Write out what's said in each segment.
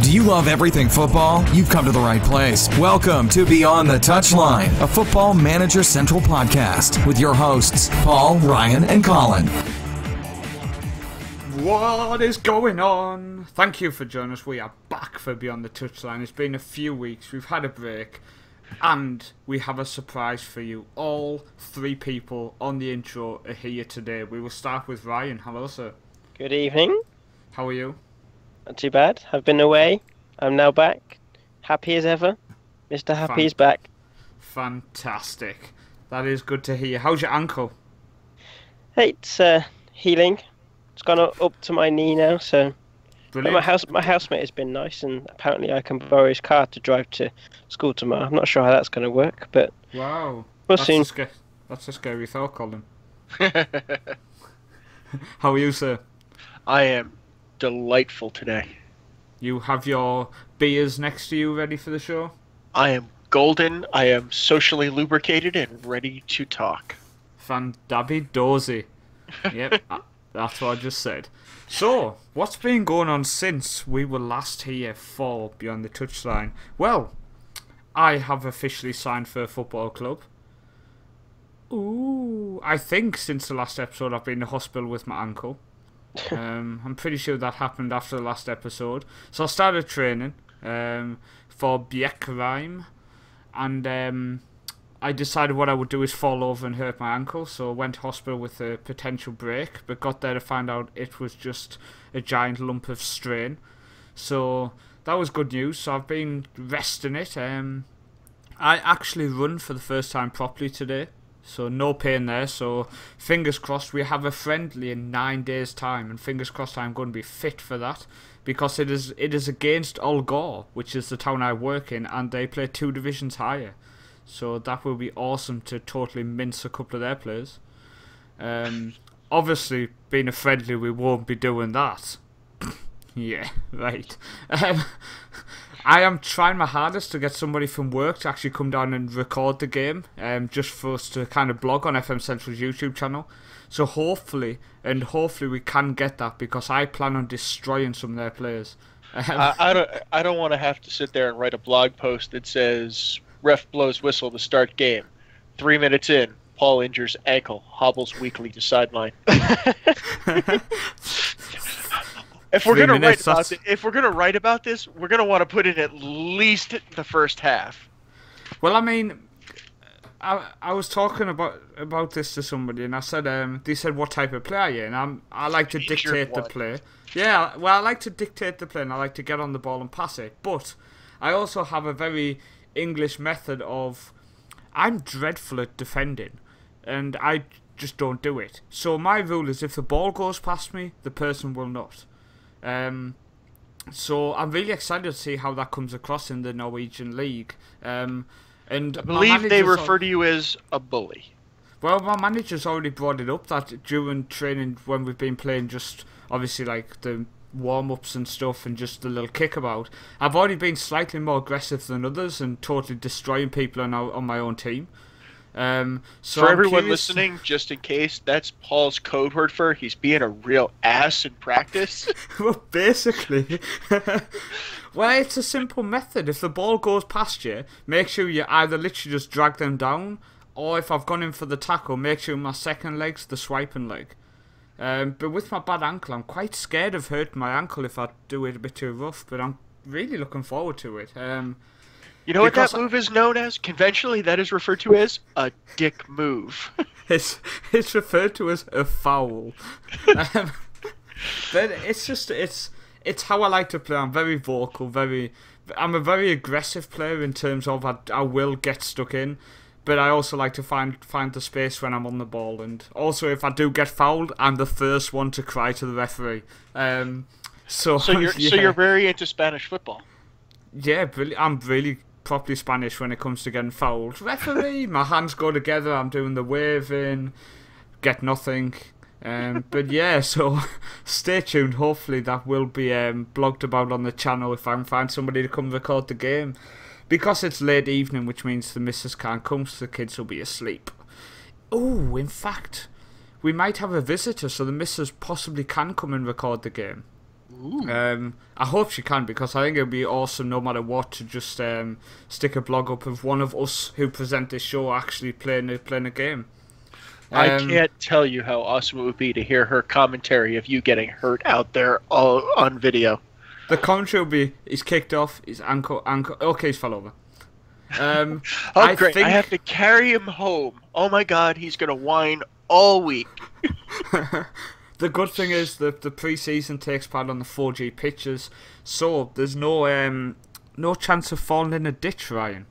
Do you love everything football? You've come to the right place. Welcome to Beyond the Touchline, a Football Manager Central podcast with your hosts, Paul, Ryan, and Colin. What is going on? Thank you for joining us. We are back for Beyond the Touchline. It's been a few weeks. We've had a break. And we have a surprise for you. All three people on the intro are here today. We will start with Ryan. Hello, sir. Good evening. How are you? Not too bad. I've been away. I'm now back. Happy as ever. Mr. Happy is back. Fantastic. That is good to hear. How's your ankle? Hey, it's healing. It's gone up to my knee now, so... Brilliant. My housemate has been nice, and apparently I can borrow his car to drive to school tomorrow. I'm not sure how that's going to work, but... Wow. We'll soon. That's a scary thought, Colin. How are you, sir? I am delightful today. You have your beers next to you ready for the show? I am golden, I am socially lubricated, and ready to talk. Fandabby dozy. Yep, that's what I just said. So, what's been going on since we were last here for Beyond the Touchline? Well, I have officially signed for a football club. Ooh, I think since the last episode I've been in the hospital with my ankle. I'm pretty sure that happened after the last episode. So I started training for Biekrheim, and I decided what I would do is fall over and hurt my ankle, so I went to hospital with a potential break, but got there to find out it was just a giant lump of strain. So that was good news, so I've been resting it. I actually run for the first time properly today, so no pain there, so fingers crossed. We have a friendly in 9 days time, and fingers crossed I'm going to be fit for that, because it is against Ulgore, which is the town I work in, and they play 2 divisions higher. So that will be awesome to totally mince a couple of their players. Obviously, being a friendly, we won't be doing that. Yeah, right. I am trying my hardest to get somebody from work to actually come down and record the game, just for us to kind of blog on FM Central's YouTube channel. So hopefully we can get that, because I plan on destroying some of their players. I don't want to have to sit there and write a blog post that says, ref blows whistle to start game. 3 minutes in, Paul injures ankle, hobbles weakly to sideline. If we're gonna write about this, we're gonna want to put in at least the first half. Well, I mean, I was talking about this to somebody, and I said, they said, what type of player are you? And I like to dictate the play. Yeah, well, I like to dictate the play, and I like to get on the ball and pass it. But I also have a very English method of, I'm dreadful at defending, and I just don't do it. So my rule is, if the ball goes past me, the person will not. So I'm really excited to see how that comes across in the Norwegian league. And I believe they refer to you as a bully. Well, my manager's already brought it up that during training, when we've been playing, just obviously like the warm-ups and stuff and just a little kickabout, I've already been slightly more aggressive than others and totally destroying people on my own team. So for everyone listening, just in case, that's Paul's code word for he's being a real ass in practice. Well, basically. Well, it's a simple method. If the ball goes past you, make sure you either literally just drag them down, or if I've gone in for the tackle, make sure my second leg's the swiping leg. But with my bad ankle, I'm quite scared of hurting my ankle if I do it a bit too rough, but I'm really looking forward to it. You know what that move is known as? Conventionally, that is referred to as a dick move. It's referred to as a foul. But it's how I like to play. I'm very vocal, I'm a very aggressive player in terms of I will get stuck in, but I also like to find the space when I'm on the ball, and also if I do get fouled, I'm the first one to cry to the referee. So you're very into Spanish football. Yeah, I'm really properly Spanish when it comes to getting fouled. Referee, my hands go together, I'm doing the waving, get nothing. But yeah, so stay tuned. Hopefully that will be blogged about on the channel if I can find somebody to come record the game. Because it's late evening, which means the missus can't come, so the kids will be asleep. Oh, in fact, we might have a visitor, so the missus possibly can come and record the game. I hope she can, because I think it would be awesome no matter what to just stick a blog up of one of us who present this show actually playing a game. I can't tell you how awesome it would be to hear her commentary of you getting hurt out there all on video. The commentary will be, he's kicked off, his ankle, okay, he's fell over. Great, I have to carry him home. Oh my god, he's going to whine all week. The good thing is that the pre-season takes part on the 4G pitches, so there's no chance of falling in a ditch, Ryan.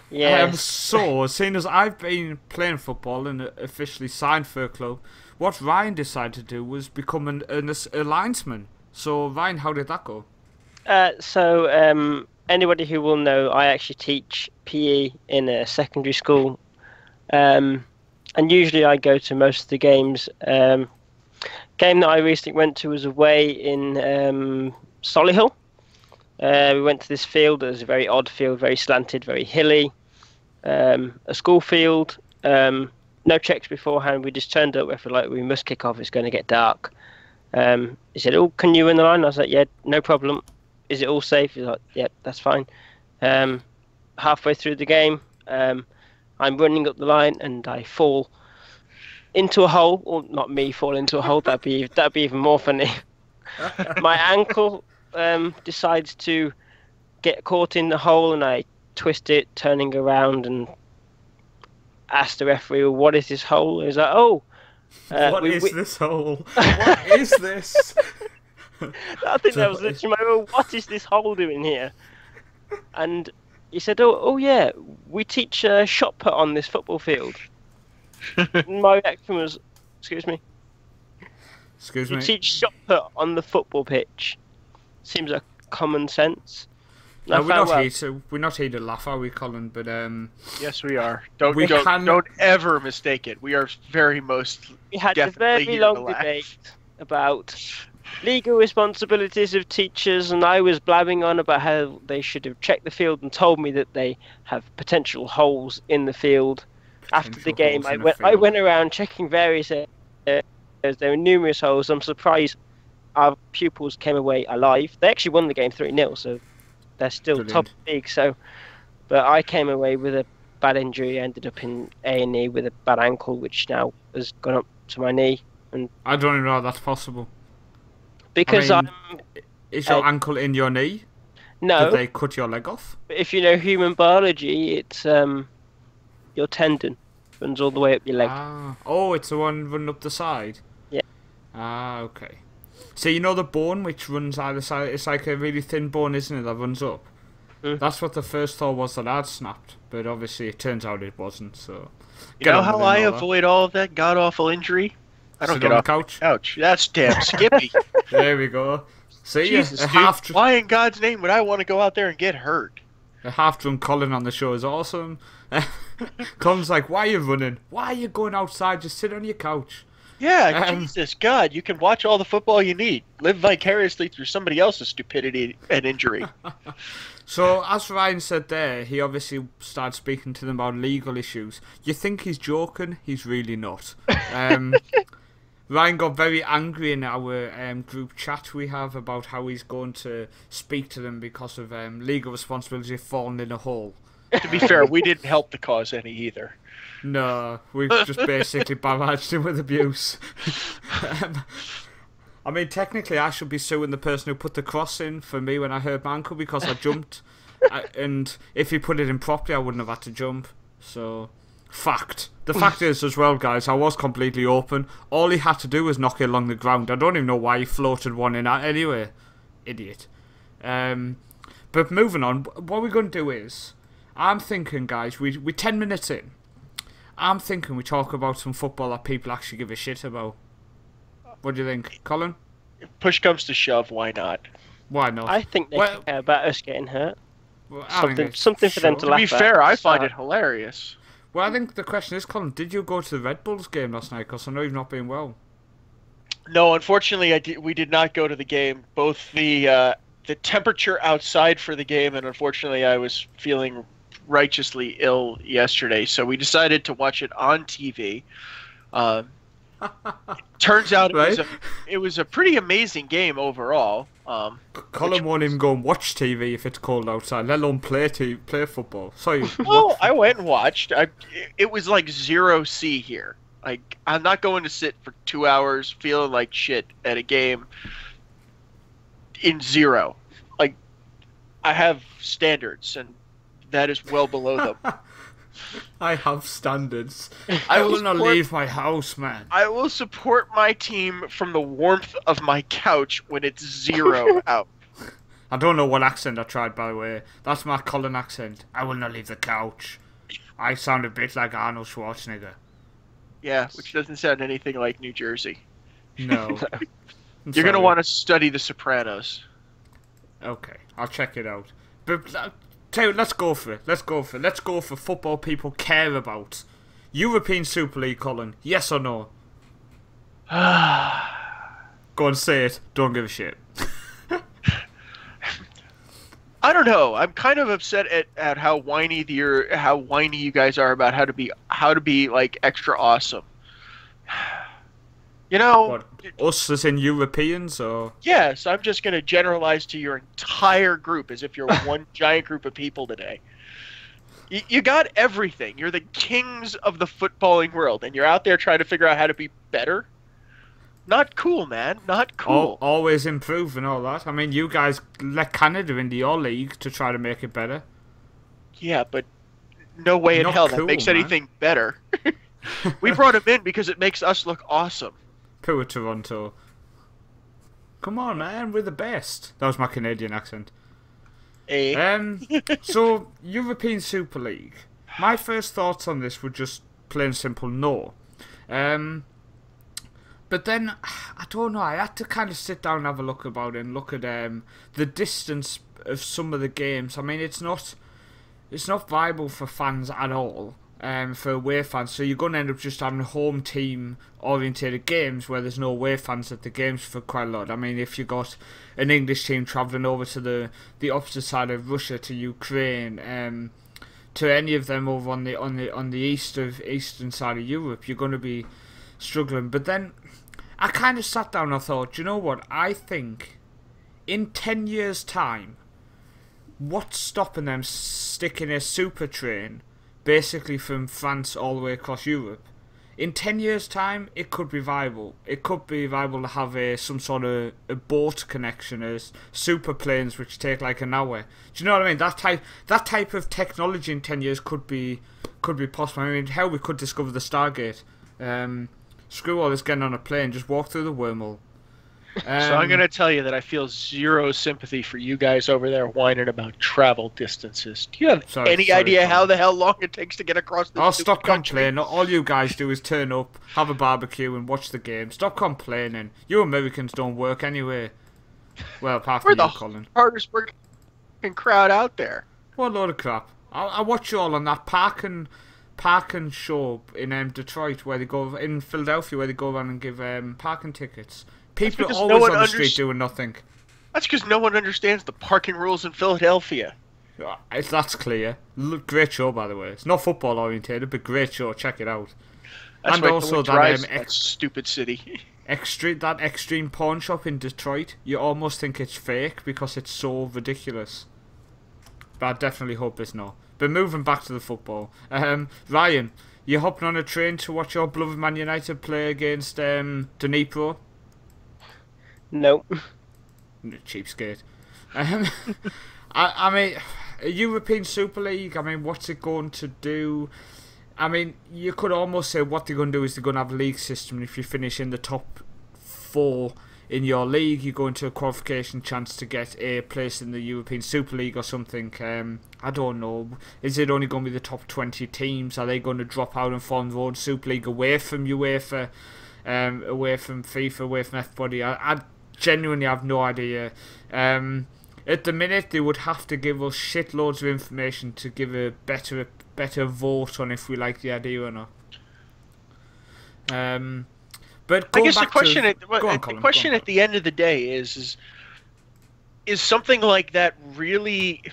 Yeah. So, seeing as I've been playing football and officially signed for a club, what Ryan decided to do was become a linesman. So, Ryan, how did that go? Anybody who will know, I actually teach PE in a secondary school. And usually I go to most of the games. Game that I recently went to was away in Solihull. We went to this field. It was a very odd field, very slanted, very hilly. A school field. No checks beforehand. We just turned up. We must kick off. It's going to get dark. He said, "Oh, can you run the line?" I was like, "Yeah, no problem." "Is it all safe?" He's like, "Yeah, that's fine." Halfway through the game, I'm running up the line and I fall into a hole. Or not me fall into a hole. That'd be even more funny. My ankle decides to get caught in the hole, and I twist it, turning around, and ask the referee, "Well, what is this hole?" He's like, "Oh, what is this hole? What is this?" I think that was literally my, "Oh, what is this hole doing here?" And he said, "Oh yeah, we teach shot put on this football field." My reaction was, "Excuse me? Excuse me? You teach shot put on the football pitch?" Seems like common sense. No, we're not here to laugh, are we, Colin? But yes, we are. Don't ever mistake it. We are We had a very long debate about legal responsibilities of teachers, and I was blabbing on about how they should have checked the field and told me that they have potential holes in the field. After the game, I went around checking various areas. There were numerous holes. I'm surprised our pupils came away alive. They actually won the game 3-0, so they're still Brilliant. top league. So, but I came away with a bad injury. I ended up in A&E with a bad ankle, which now has gone up to my knee. And I don't even know how that's possible. Because is your ankle in your knee? No. Did they cut your leg off? If you know human biology, it's your tendon runs all the way up your leg. Oh, it's the one running up the side? Yeah. Okay. So you know the bone which runs either side? It's like a really thin bone, isn't it, that runs up? Mm. That's what the first thought was that I'd snapped, but obviously it turns out it wasn't. So you know how I avoid all of that god-awful injury? I don't get off the couch. That's damn Skippy. There we go. See, Jesus, dude, why in God's name would I want to go out there and get hurt? A half-drunk Colin on the show is awesome. Colin's like, "Why are you running? Why are you going outside? Just sit on your couch." Yeah, Jesus, God, you can watch all the football you need. Live vicariously through somebody else's stupidity and injury. So, as Ryan said there, he obviously started speaking to them about legal issues. You think he's joking? He's really not. Ryan got very angry in our group chat we have about how he's going to speak to them because of legal responsibility of falling in a hole. To be fair, we didn't help the cause any either. No, we just basically barraged him with abuse. I mean, technically, I should be suing the person who put the cross in for me when I hurt my ankle because I jumped. And if he put it in properly, I wouldn't have had to jump. So, fact. The fact is, as well, guys, I was completely open. All he had to do was knock it along the ground. I don't even know why he floated one in anyway. Idiot. But moving on, what we're going to do is, I'm thinking, guys, we're 10 minutes in. I'm thinking we talk about some football that people actually give a shit about. What do you think, Colin? If push comes to shove, why not? Why not? I think they care about us getting hurt. Well, something for them to laugh at. To be fair, I find it hilarious. Well, I think the question is, Colin, did you go to the Red Bulls game last night? Because I know you've not been well. No, unfortunately, we did not go to the game. Both the temperature outside for the game, and unfortunately, I was feeling righteously ill yesterday, so we decided to watch it on TV. Turns out Right. it was a pretty amazing game overall. Colin won't even go and watch TV if it's cold outside, let alone play football. Sorry. Well, I went and watched. It was like 0C here. Like, I'm not going to sit for 2 hours feeling like shit at a game in 0. Like, I have standards, and that is well below them. I have standards. I will not leave my house, man. I will support my team from the warmth of my couch when it's 0 out. I don't know what accent I tried, by the way. That's my Colin accent. I will not leave the couch. I sound a bit like Arnold Schwarzenegger. Yeah, which doesn't sound anything like New Jersey. No. You're going to want to study The Sopranos. Okay, I'll check it out. But tell you, let's go for it. Let's go for football people care about. European Super League, Colin. Yes or no? Go and say it. Don't give a shit. I don't know. I'm kind of upset at how whiny you guys are about how to be like extra awesome. You know, What, us as in Europeans, or? yes, I'm just going to generalize to your entire group as if you're one giant group of people today. You got everything. You're the kings of the footballing world, and you're out there trying to figure out how to be better. Not cool, man. Not cool. Always improve and all that. I mean, you guys let Canada into your league to try to make it better. Yeah, but no way in Not hell cool, that makes man. anything better. We brought him in because it makes us look awesome. Poor Toronto. Come on, man, we're the best. That was my Canadian accent. Eh? So, European Super League. My first thoughts on this were just plain simple no. But then, I don't know, I had to kind of sit down and have a look about it and look at the distance of some of the games. I mean, it's not viable for fans at all, for away fans. So you're going to end up just having home team orientated games where there's no away fans at the games for quite a lot. I mean, if you got an English team travelling over to the opposite side of Russia, to Ukraine, to any of them over on the eastern side of Europe, you're going to be struggling. But then I kind of sat down and I thought, you know what? I think in 10 years' time, what's stopping them sticking a super train basically from France all the way across Europe? In 10 years' time, it could be viable. It could be viable to have some sort of a boat connection, as super planes which take like an hour. Do you know what I mean? That type of technology in 10 years could be possible. I mean, hell, we could discover the Stargate. Screw all this getting on a plane, just walk through the wormhole. So I'm going to tell you that I feel zero sympathy for you guys over there whining about travel distances. Do you have any idea Tom. how the hell long it takes to get across this I'll stupid stop country? complaining. All you guys do is turn up, have a barbecue, and watch the game. Stop complaining. You Americans don't work anyway. Well, apart We're from the you, Colin. hardest working crowd out there. What a load of crap. I watch you all on that park and show in Detroit, where they go in Philadelphia, where they go around and give parking tickets. People are because always no one on the street doing nothing. That's because no one understands the parking rules in Philadelphia. That's clear. Great show, by the way. It's not football orientated, but great show. Check it out. That's And why also no one that, drives that stupid city. That extreme pawn shop in Detroit, you almost think it's fake because it's so ridiculous. But I definitely hope it's not. But moving back to the football, Ryan, you hopping on a train to watch your beloved Man United play against Dnipro? Nope. Cheapskate. I mean, a European Super League, I mean, what's it going to do? I mean, you could almost say what they're going to do is they're going to have a league system, and if you finish in the top 4 in your league, you go into a qualification chance to get a place in the European Super League or something. I don't know. Is it only going to be the top 20 teams? Are they going to drop out and form their own Super League away from UEFA, away from FIFA, away from everybody? I genuinely have no idea. At the minute, they would have to give us shitloads of information to give a better vote on if we like the idea or not. But I guess the question Colin. at the end of the day is something like that really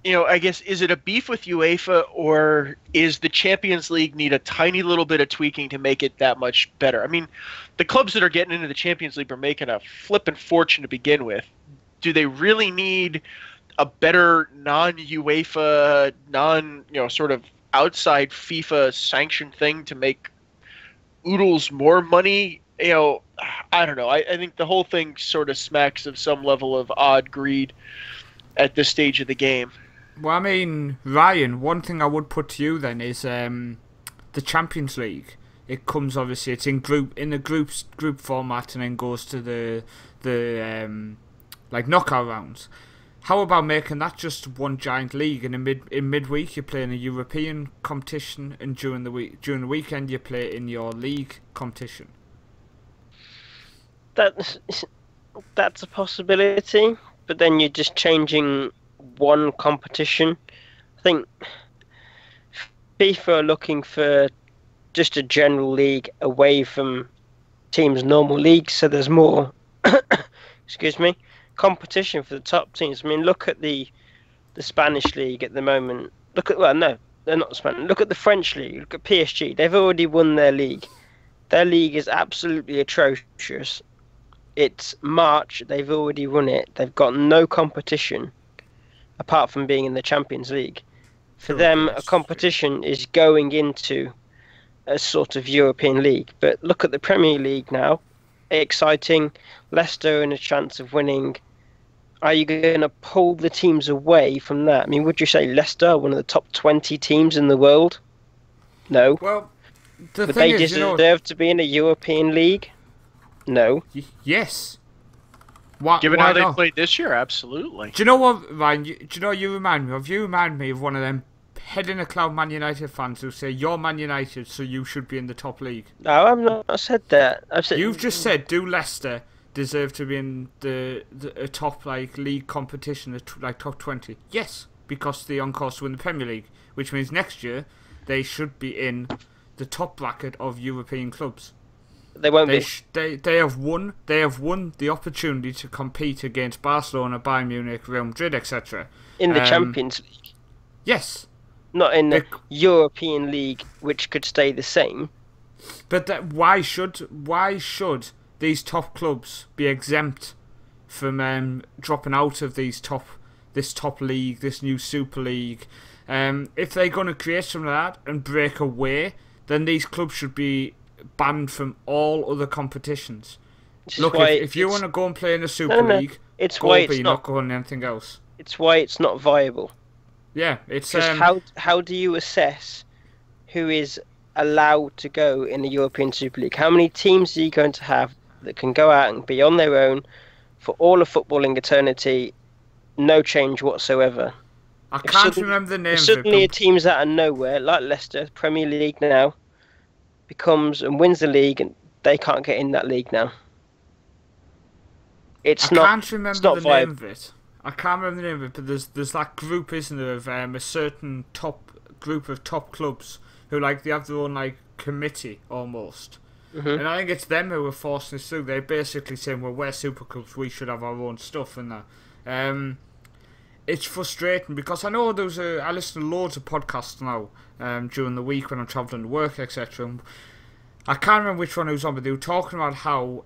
I guess, is it a beef with UEFA, or is the Champions League need a tiny little bit of tweaking to make it that much better? I mean, the clubs that are getting into the Champions League are making a flippin' fortune to begin with. Do they really need a better non-UEFA, sort of outside FIFA sanctioned thing to make oodles more money? I don't know. I think the whole thing sort of smacks of some level of odd greed at this stage of the game. Well, I mean, Ryan, one thing I would put to you then is the Champions League. It comes, obviously, it's in a group format, and then goes to the knockout rounds. How about making that just one giant league, and in midweek you're playing a European competition, and during the weekend you play in your league competition? That's a possibility, but then you're just changing one competition. I think FIFA are looking for just a general league away from teams' normal leagues, so there's more competition for the top teams. I mean, look at the Spanish league at the moment. They're not Spanish. Look at the French league. Look at PSG. They've already won their league. Their league is absolutely atrocious. It's March. They've already won it. They've got no competition apart from being in the Champions League. For them, a competition is going into a sort of European league. But look at the Premier League now. Exciting. Leicester in a chance of winning. Are you going to pull the teams away from that? I mean, would you say Leicester are one of the top 20 teams in the world? No. Well, Would they deserve to be in a European league? No. Yes. Given how they played this year, absolutely. Do you know what, Ryan? You remind me of? You remind me of one of them head in a cloud Man United fans who say you're Man United, so you should be in the top league. No, I've not said that. You've just said, do Leicester deserve to be in a top league competition, top 20? Yes, because they're on course to win the Premier League, which means next year they should be in the top bracket of European clubs. They won't be. They have won. They have won the opportunity to compete against Barcelona, Bayern Munich, Real Madrid, etc. In the Champions League. Yes. Not in the European League, which could stay the same. But why should these top clubs be exempt from dropping out of this top league, this new Super League? If they're going to create something like that and break away, then these clubs should be banned from all other competitions. Look, if you want to go and play in a Super League, you're not going anything else. It's why it's not viable. Yeah, it's how do you assess who is allowed to go in the European Super League? How many teams are you going to have that can go out and be on their own for all of footballing eternity, no change whatsoever? I can't remember the names. Suddenly, teams that are nowhere, like Leicester, Premier League now, becomes and wins the league, and they can't get in that league now. I can't remember the name of it. I can't remember the name of it, but there's that group, isn't there, of a certain top group of top clubs who they have their own committee almost. Mm-hmm. And I think it's them who are forcing this through. They're basically saying, well, we're super clubs, we should have our own stuff and that. It's frustrating because I know I listen to loads of podcasts now during the week when I'm travelling to work, etc. I can't remember which one it was on, but they were talking about how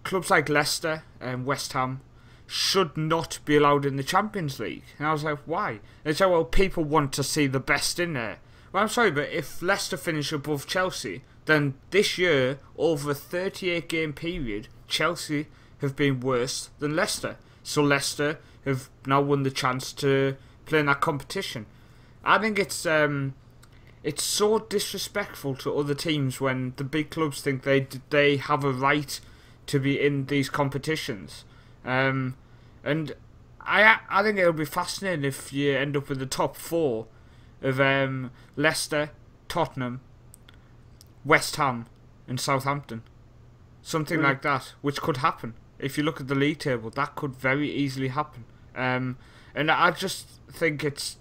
clubs like Leicester and West Ham should not be allowed in the Champions League. And I was like, why? They said, well, people want to see the best in there. Well, I'm sorry, but if Leicester finish above Chelsea, then this year, over a 38-game period, Chelsea have been worse than Leicester. So Leicester have now won the chance to play in that competition. I think it's so disrespectful to other teams when the big clubs think they have a right to be in these competitions. And I think it'll be fascinating if you end up with the top four of Leicester, Tottenham, West Ham and Southampton. Something like that, which could happen. If you look at the league table, that could very easily happen. And I just think it's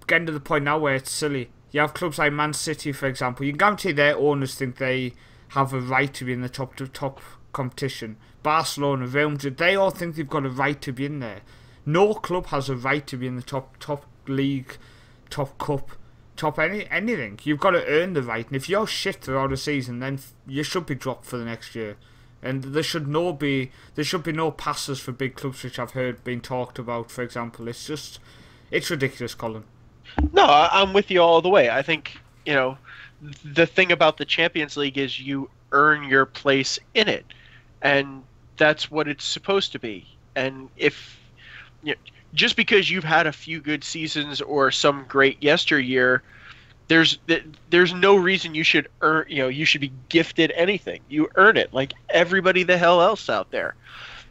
getting to the point now where it's silly. You have clubs like Man City, for example. You can guarantee their owners think they have a right to be in the top competition. Barcelona, Real Madrid, they all think they've got a right to be in there. No club has a right to be in the top league, top cup, top anything. You've got to earn the right, and if you're shit throughout the season, then you should be dropped for the next year. And there should be no passes for big clubs, which I've heard being talked about. For example, it's ridiculous, Colin. No, I'm with you all the way. I think, the thing about the Champions League is you earn your place in it, and that's what it's supposed to be. And if just because you've had a few good seasons or some great yesteryear, there's no reason you should earn. You should be gifted anything. You earn it like everybody the hell else out there.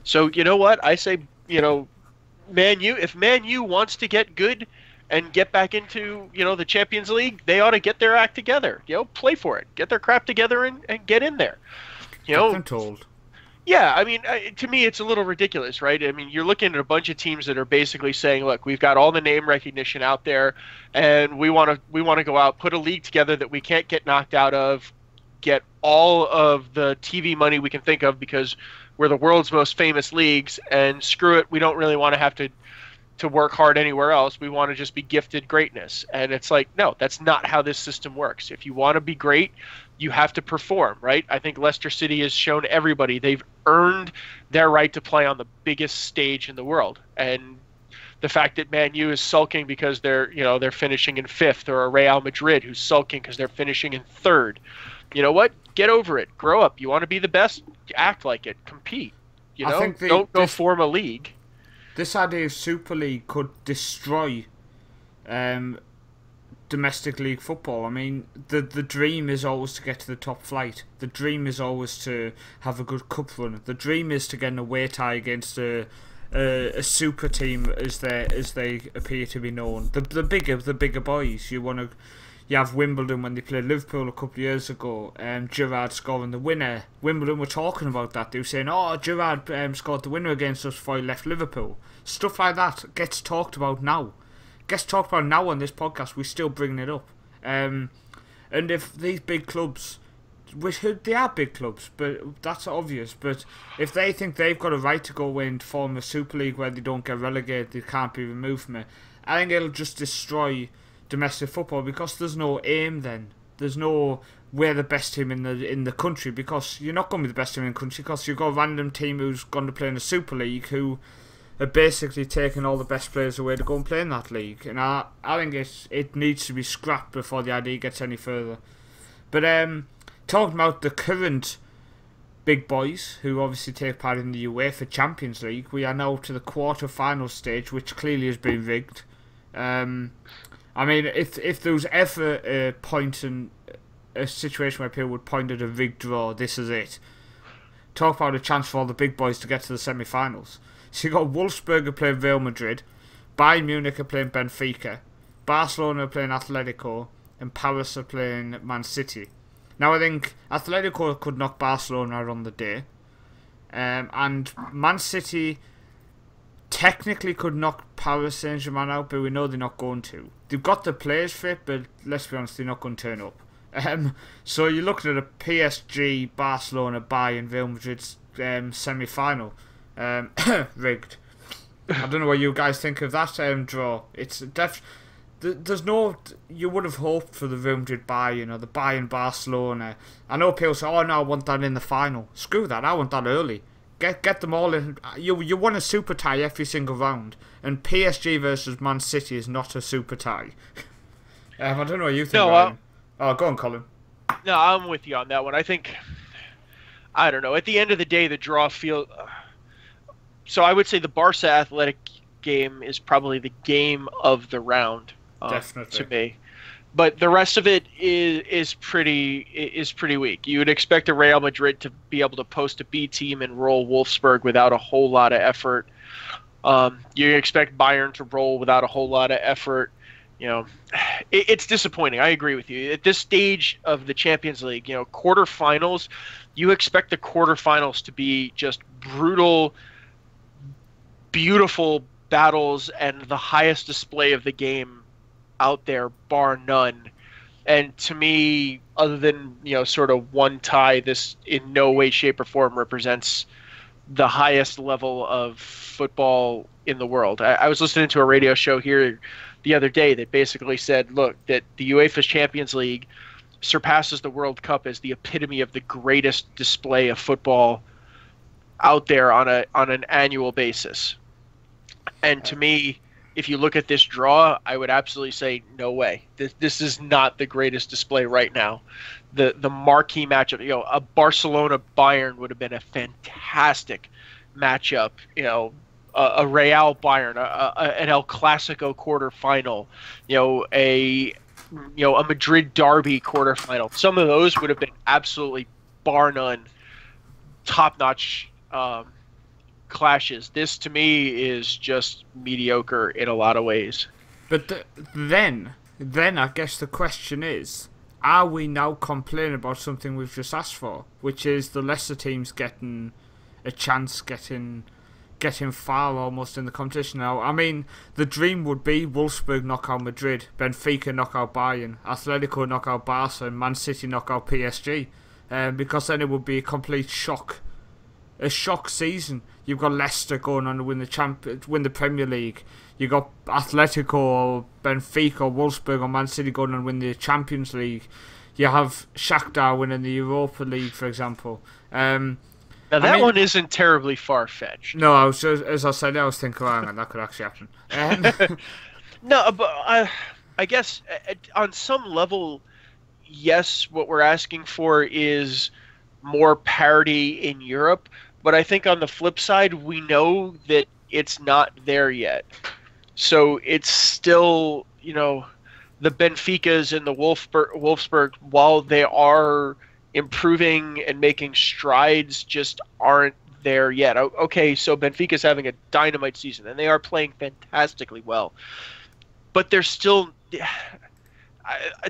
So you know what I say? Man U. If Man U wants to get good and get back into the Champions League, they ought to get their act together. Play for it. Get their crap together and get in there. I'm told. Yeah, I mean, to me, it's a little ridiculous, right? I mean, you're looking at a bunch of teams that are basically saying, "Look, we've got all the name recognition out there, and we want to go out, put a league together that we can't get knocked out of, get all of the TV money we can think of because we're the world's most famous leagues, and screw it, we don't really want to have to work hard anywhere else. We want to just be gifted greatness." And it's like, no, that's not how this system works. If you want to be great, you have to perform, right? I think Leicester City has shown everybody they've earned their right to play on the biggest stage in the world. And the fact that Man U is sulking because they're finishing in 5th, or a Real Madrid who's sulking because they're finishing in 3rd. You know what? Get over it. Grow up. You want to be the best? Act like it. Compete. Don't go form a league. This idea of Super League could destroy domestic league football. I mean, the dream is always to get to the top flight. The dream is always to have a good cup run. The dream is to get an away tie against a super team, as they appear to be known. The bigger boys. You have Wimbledon when they played Liverpool a couple of years ago. Gerrard scoring the winner. Wimbledon were talking about that. They were saying, "Oh, Gerrard scored the winner against us before he left Liverpool." Stuff like that gets talked about now. Gets talked about now on this podcast. We're still bringing it up. And if these big clubs, they are big clubs, but that's obvious. But if they think they've got a right to go away and form a Super League where they don't get relegated, they can't be removed from it, I think it'll just destroy domestic football, because there's no aim then. There's no, we're the best team in the country, because you're not going to be the best team in the country, because you've got a random team who's going to play in the Super League who are basically taking all the best players away to go and play in that league. And I think it needs to be scrapped before the idea gets any further. But talking about the current big boys who obviously take part in the UEFA Champions League, we are now to the quarter-final stage, which clearly has been rigged. I mean, if there was ever a point in a situation where people would point at a rigged draw, this is it. Talk about a chance for all the big boys to get to the semi-finals. So you got Wolfsburg are playing Real Madrid, Bayern Munich are playing Benfica, Barcelona are playing Atletico, and Paris are playing Man City. Now I think Atletico could knock Barcelona out on the day, and Man City technically could knock Paris Saint-Germain out, but we know they're not going to. They've got the players for it, but let's be honest, they're not going to turn up. So you're looking at a PSG, Barcelona, Bayern, Real Madrid semi-final. Rigged. I don't know what you guys think of that draw. It's there's no. You would have hoped for the Real Madrid Bayern or the Bayern Barcelona. I know people say, "Oh no, I want that in the final." Screw that! I want that early. Get them all in. You want a super tie every single round, and PSG versus Man City is not a super tie. I don't know what you think. No, go on, Colin. No, I'm with you on that one. I think, I don't know. At the end of the day, the draw feels. So I would say the Barca Athletic game is probably the game of the round. Definitely. To me. But the rest of it is pretty weak. You would expect a Real Madrid to be able to post a B team and roll Wolfsburg without a whole lot of effort. You expect Bayern to roll without a whole lot of effort. It's disappointing. I agree with you. At this stage of the Champions League, quarterfinals, you expect the quarterfinals to be just brutal, beautiful battles and the highest display of the game out there, bar none. And to me, other than sort of one tie, this in no way, shape, or form represents the highest level of football in the world. I was listening to a radio show here the other day that basically said, look, that the UEFA's Champions League surpasses the World Cup as the epitome of the greatest display of football out there on an annual basis. And to me, if you look at this draw, I would absolutely say no way. This is not the greatest display right now. The marquee matchup, a Barcelona Bayern would have been a fantastic matchup. A Real Bayern, an El Clasico quarterfinal, a Madrid derby quarterfinal. Some of those would have been absolutely bar none top-notch clashes. This to me is just mediocre in a lot of ways. But then I guess the question is, are we now complaining about something we've just asked for, which is the lesser teams getting a chance, getting far almost in the competition now? I mean, the dream would be Wolfsburg knock out Madrid, Benfica knock out Bayern, Atletico knock out Barca, and Man City knock out PSG, because then it would be a complete shock. A shock season. You've got Leicester going on to win the Premier League. You've got Atletico or Benfica or Wolfsburg or Man City going on to win the Champions League. You have Shakhtar winning the Europa League, for example. Now that one isn't terribly far-fetched. No, as I said, I was thinking, hang on, that could actually happen. No, but I guess on some level, yes, what we're asking for is more parity in Europe. But I think on the flip side, we know that it's not there yet. So it's still, the Benficas and the Wolfsburg, while they are improving and making strides, just aren't there yet. Okay, so Benfica's having a dynamite season, and they are playing fantastically well. But they're still,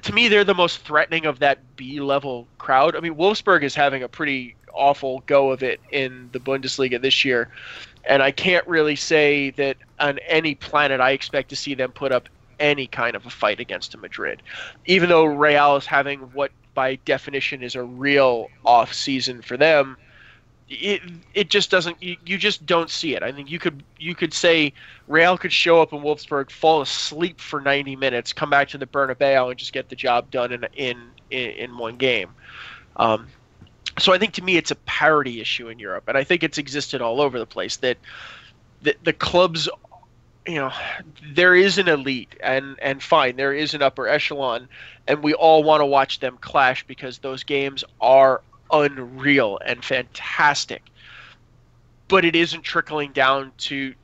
to me, they're the most threatening of that B-level crowd. I mean, Wolfsburg is having a pretty awful go of it in the Bundesliga this year, and I can't really say that on any planet I expect to see them put up any kind of a fight against a Madrid, even though Real is having what by definition is a real off season for them. It just doesn't, you just don't see it. I think you could say Real could show up in Wolfsburg, fall asleep for 90 minutes, come back to the Bernabeu and just get the job done in one game. So I think to me it's a parity issue in Europe, and I think it's existed all over the place, that the clubs, there is an elite and fine, there is an upper echelon, and we all want to watch them clash because those games are unreal and fantastic. But it isn't trickling down to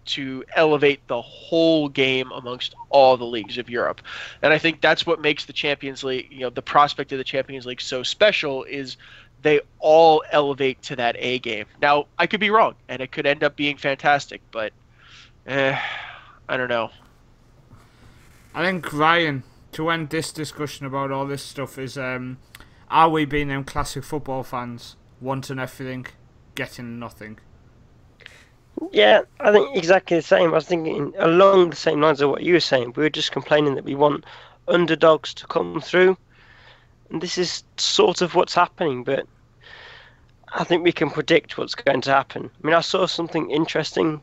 elevate the whole game amongst all the leagues of Europe. And I think that's what makes the Champions League, the prospect of the Champions League so special, is they all elevate to that A game. Now, I could be wrong, and it could end up being fantastic, but I don't know. I think, Ryan, to end this discussion about all this stuff is, are we being them classic football fans, wanting everything, getting nothing? Yeah, I think exactly the same. I was thinking along the same lines of what you were saying. We were just complaining that we want underdogs to come through. And this is sort of what's happening, but I think we can predict what's going to happen. I mean, I saw something interesting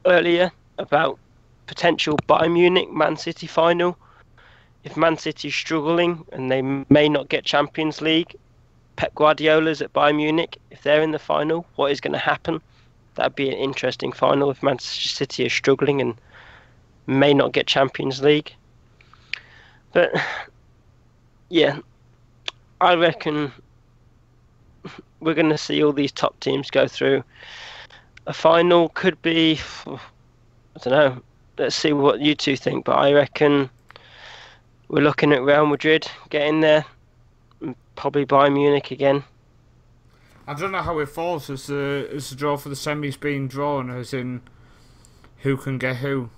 earlier about potential Bayern Munich-Man City final. If Man City is struggling and they may not get Champions League, Pep Guardiola's at Bayern Munich, if they're in the final, what is going to happen? That'd be an interesting final if Manchester City is struggling and may not get Champions League. But yeah, I reckon we're going to see all these top teams go through. A final could be, I don't know, let's see what you two think, but I reckon we're looking at Real Madrid getting there, and probably Bayern Munich again. I don't know how it falls as the draw for the semis being drawn, as in who can get who.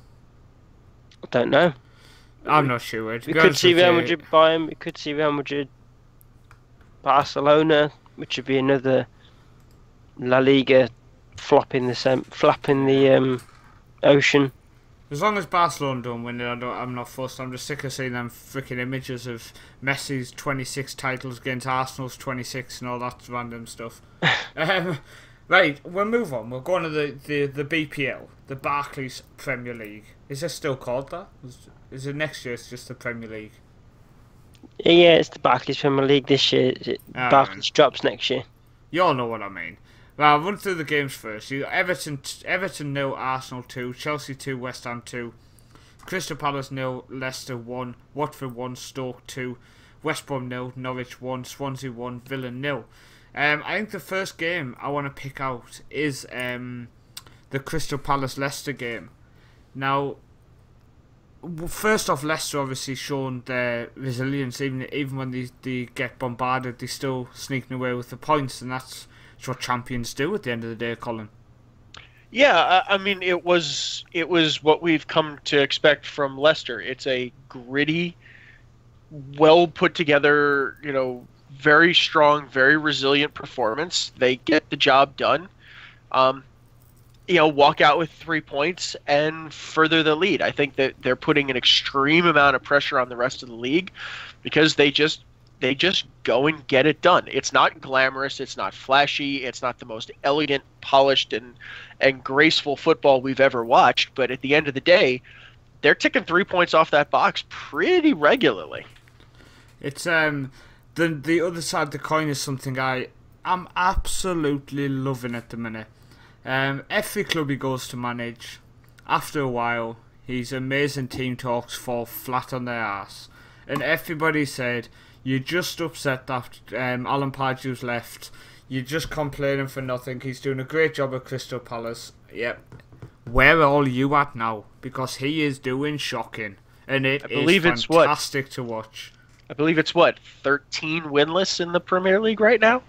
I don't know. I'm not sure. We could see Real Madrid Bayern. We could see Real Madrid Barcelona, which would be another La Liga flop in the ocean. As long as Barcelona don't win it, I'm not fussed. I'm just sick of seeing them freaking images of Messi's 26 titles against Arsenal's 26 and all that random stuff. Right, we'll move on. We'll go on to the BPL, the Barclays Premier League. Is it still called that? Is it next year? It's just the Premier League. Yeah, it's the Barclays Premier League this year. Barclays drops next year. You all know what I mean. Well, I'll run through the games first. You got Everton 0, Arsenal 2, Chelsea 2, West Ham 2, Crystal Palace 0, Leicester 1, Watford 1, Stoke 2, West Brom 0, Norwich 1, Swansea 1, Villa 0. I think the first game I want to pick out is the Crystal Palace-Leicester game. Now, first off, Leicester obviously shown their resilience. Even when they get bombarded, they still sneaking away with the points, and that's what champions do at the end of the day, Colin. Yeah, I mean, it was what we've come to expect from Leicester. It's a gritty, well put together, very strong, very resilient performance. They get the job done. Walk out with 3 points and further the lead. I think that they're putting an extreme amount of pressure on the rest of the league because they just go and get it done. It's not glamorous, it's not flashy, it's not the most elegant, polished, and graceful football we've ever watched, but at the end of the day, they're ticking 3 points off that box pretty regularly. It's the other side of the coin is something I'm absolutely loving at the minute. Every club he goes to manage, after a while, his amazing team talks fall flat on their ass. And everybody said, you're just upset that Alan Pardew's left. You're just complaining for nothing. He's doing a great job at Crystal Palace. Yep. Where are all you at now? Because he is doing shocking. And it is fantastic to watch. I believe it's 13 winless in the Premier League right now?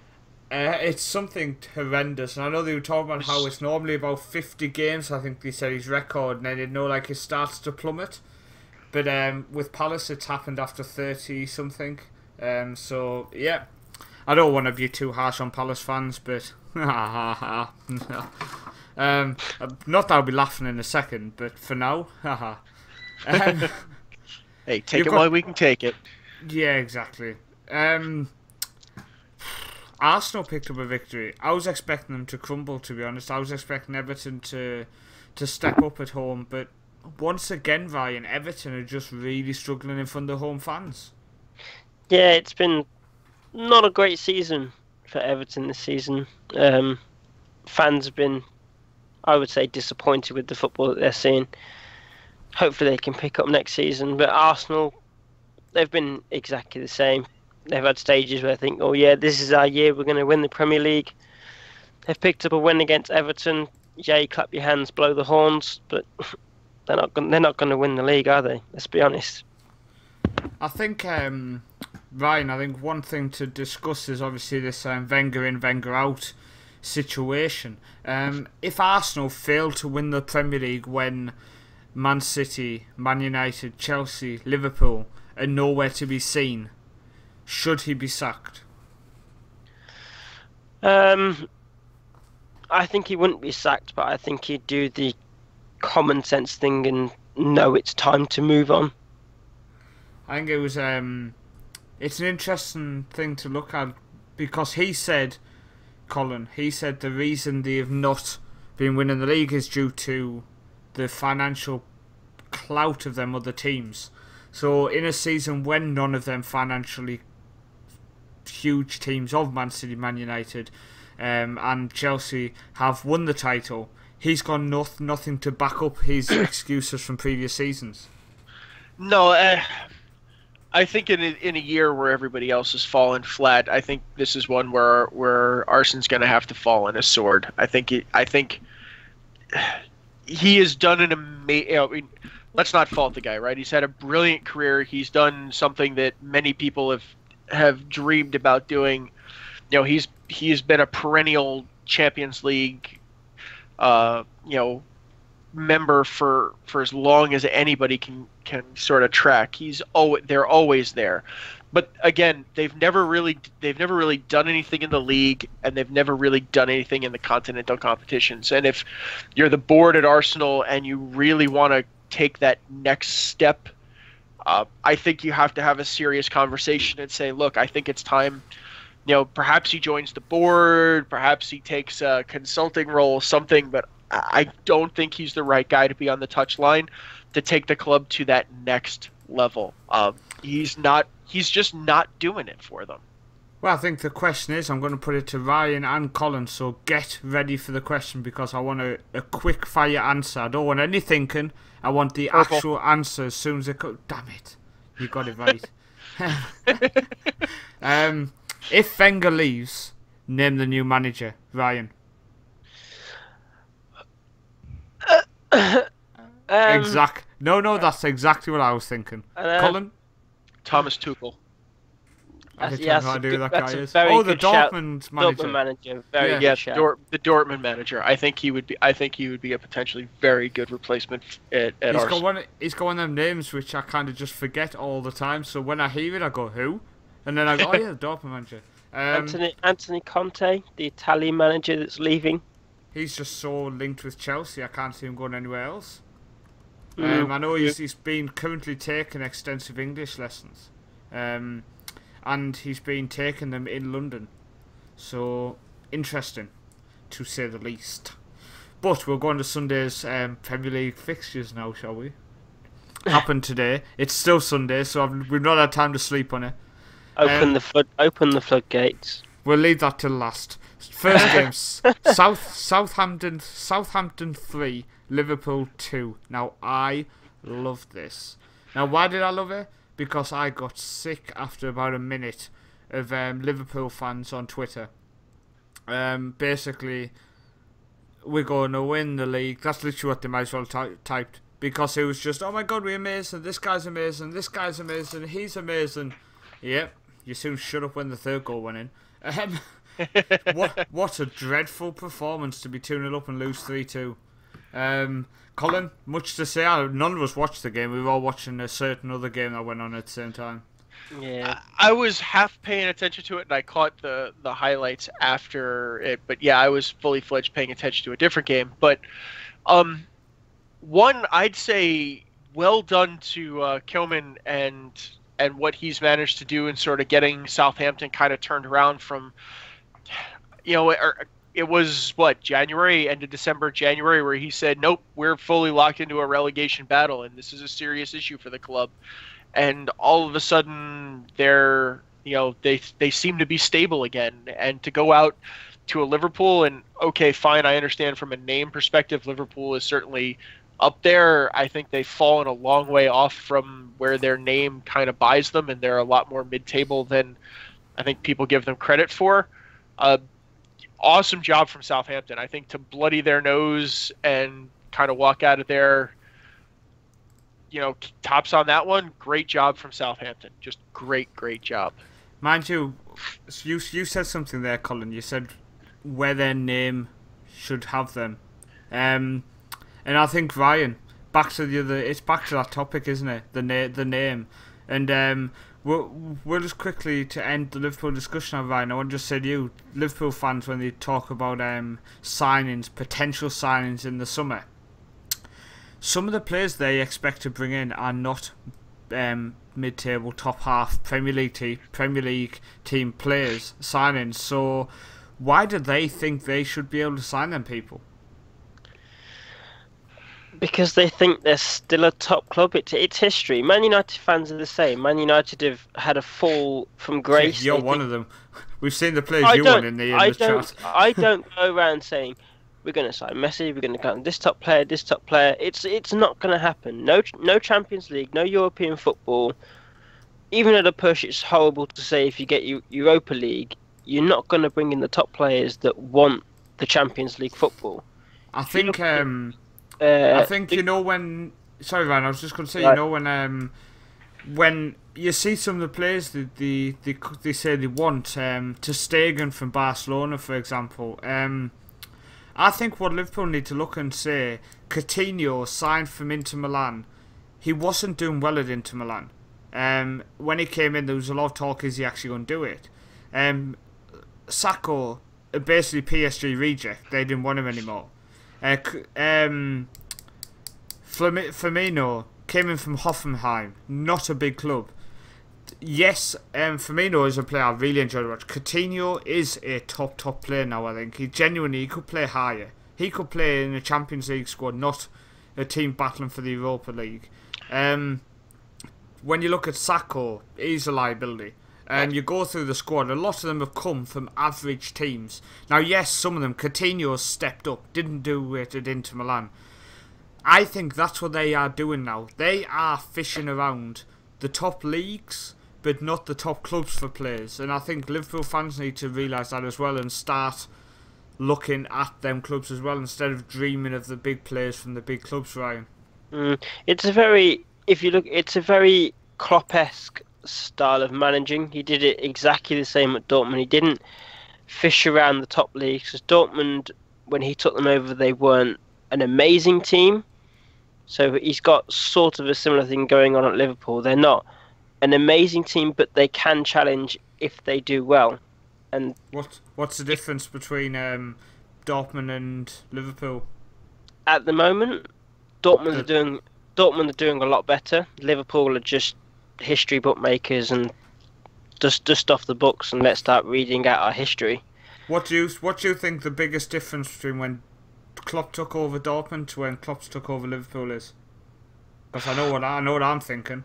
It's something horrendous, and I know they were talking about how it's normally about 50 games. I think they said his record, and then it starts to plummet. But with Palace, it's happened after 30 something. So yeah, I don't want to be too harsh on Palace fans, but not that I'll be laughing in a second, but for now, hey, take it while we can take it. Yeah, exactly. Arsenal picked up a victory. I was expecting them to crumble, to be honest. I was expecting Everton to step up at home, but once again, Ryan, Everton are just really struggling in front of home fans. Yeah, it's been not a great season for Everton this season. Fans have been, I would say, disappointed with the football that they're seeing. Hopefully they can pick up next season, but Arsenal, they've been exactly the same. They've had stages where I think, oh yeah, this is our year, we're going to win the Premier League. They've picked up a win against Everton. Yay, clap your hands, blow the horns, but they're not going to win the league, are they? Let's be honest. I think, Ryan, I think one thing to discuss is obviously this Wenger in, Wenger out situation. If Arsenal fail to win the Premier League when Man City, Man United, Chelsea, Liverpool are nowhere to be seen, should he be sacked? I think he wouldn't be sacked, but I think he'd do the common sense thing and know it's time to move on. I think it was it's an interesting thing to look at because he said, Colin, the reason they have not been winning the league is due to the financial clout of them other teams. So in a season when none of them financially huge teams of Man City, Man United and Chelsea have won the title, he's got nothing to back up his excuses from previous seasons. No, I think in a year where everybody else has fallen flat, I think this is one where Arsenal's going to have to fall on his sword. I think he has done an amazing. Let's not fault the guy, right? He's had a brilliant career. He's done something that many people have dreamed about doing. He's been a perennial Champions League, member for as long as anybody can sort of track. They're always there. But again, they've never really done anything in the league, and they've never really done anything in the continental competitions. And if you're the board at Arsenal and you really want to take that next step, I think you have to have a serious conversation and say, look, I think it's time perhaps he joins the board, perhaps he takes a consulting role, something, but I don't think he's the right guy to be on the touchline to take the club to that next level. He's just not doing it for them. Well, I think the question is, I'm going to put it to Ryan and Colin, so get ready for the question because I want a quick fire answer. I don't want any thinking. I want the actual answer as soon as it comes. Damn it. You got it right. If Wenger leaves, name the new manager. Ryan. No, that's exactly what I was thinking. Colin? Thomas Tuchel. I think I know who that guy is. The Dortmund manager. Dortmund manager. Very good shout. The Dortmund manager. I think he would be a potentially very good replacement at Arsenal. He's got one of them names which I kind of just forget all the time. So when I hear it, I go, who? And then I go, oh yeah, the Dortmund manager. Anthony Conte, the Italian manager that's leaving. He's just so linked with Chelsea. I can't see him going anywhere else. I know he's been currently taking extensive English lessons. And he's been taking them in London. So, interesting, to say the least. But we'll go on to Sunday's Premier League fixtures now, shall we? Happened today. It's still Sunday, so we've not had time to sleep on it. Open the floodgates. We'll leave that till last. First game, Southampton 3, Liverpool 2. Now, I love this. Now, why did I love it? Because I got sick after about a minute of Liverpool fans on Twitter. Basically, we're going to win the league. That's literally what they might as well typed. Because it was just, oh my god, we're amazing. This guy's amazing. This guy's amazing. He's amazing. Yep, you soon shut up when the third goal went in. What a dreadful performance to be 2-0 up and lose 3-2. Colin, much to say. None of us watched the game. We were all watching a certain other game that went on at the same time. Yeah, I was half paying attention to it, and I caught the highlights after it. But yeah, I was fully fledged paying attention to a different game. But one, I'd say, well done to Kilman and what he's managed to do in sort of getting Southampton kind of turned around from, it was January, end of December, January, where he said, nope, we're fully locked into a relegation battle, and this is a serious issue for the club. And all of a sudden, they seem to be stable again. And to go out to a Liverpool, and okay, fine, I understand from a name perspective, Liverpool is certainly up there. I think they've fallen a long way off from where their name kind of buys them, and they're a lot more mid-table than I think people give them credit for. Awesome job from Southampton. I think to bloody their nose and kind of walk out of there, tops on that one. Great job from Southampton. Just great job. Mind you, you said something there, Colin. You said where their name should have them. And I think, Ryan, it's back to that topic, isn't it? The name. And we'll just quickly, to end the Liverpool discussion now, Ryan, I want to just say to you, Liverpool fans, when they talk about potential signings in the summer, some of the players they expect to bring in are not mid-table, top half Premier League team players signings. So why do they think they should be able to sign them people? Because they think they're still a top club. It's history. Man United fans are the same. Man United have had a fall from grace. You're one of them. We've seen the players you want in the chat. I don't go around saying we're going to sign Messi, we're going to go this top player, this top player. It's not going to happen. No Champions League, no European football. Even at a push, it's horrible to say if you get Europa League, you're not going to bring in the top players that want the Champions League football. I think when. Sorry, Ryan. I was just going to say, when you see some of the players that they say they want, to Stegen from Barcelona, for example. I think what Liverpool need to look and say, Coutinho signed from Inter Milan. He wasn't doing well at Inter Milan. When he came in, there was a lot of talk: is he actually going to do it? Sakho, basically PSG reject. They didn't want him anymore. Firmino came in from Hoffenheim, not a big club. Yes, Firmino is a player I really enjoy to watch. Coutinho is a top player now, I think. He could play higher. He could play in a Champions League squad, not a team battling for the Europa League. When you look at Sacco, he's a liability. You go through the squad, a lot of them have come from average teams. Now, yes, some of them, Coutinho stepped up, didn't do it at Inter Milan. I think that's what they are doing now. They are fishing around the top leagues, but not the top clubs for players. And I think Liverpool fans need to realise that as well and start looking at them clubs as well instead of dreaming of the big players from the big clubs, Ryan. It's a very Klopp-esque style of managing. He did it exactly the same at Dortmund. He didn't fish around the top leagues, because Dortmund, when he took them over, they weren't an amazing team. So he's got sort of a similar thing going on at Liverpool. They're not an amazing team, but they can challenge if they do well. And what's the difference between Dortmund and Liverpool? At the moment, Dortmund are doing a lot better. Liverpool are just history bookmakers and just dust off the books and let's start reading out our history. What do you think the biggest difference between when Klopp took over Dortmund to when Klopp took over Liverpool is? Because I know what I'm thinking.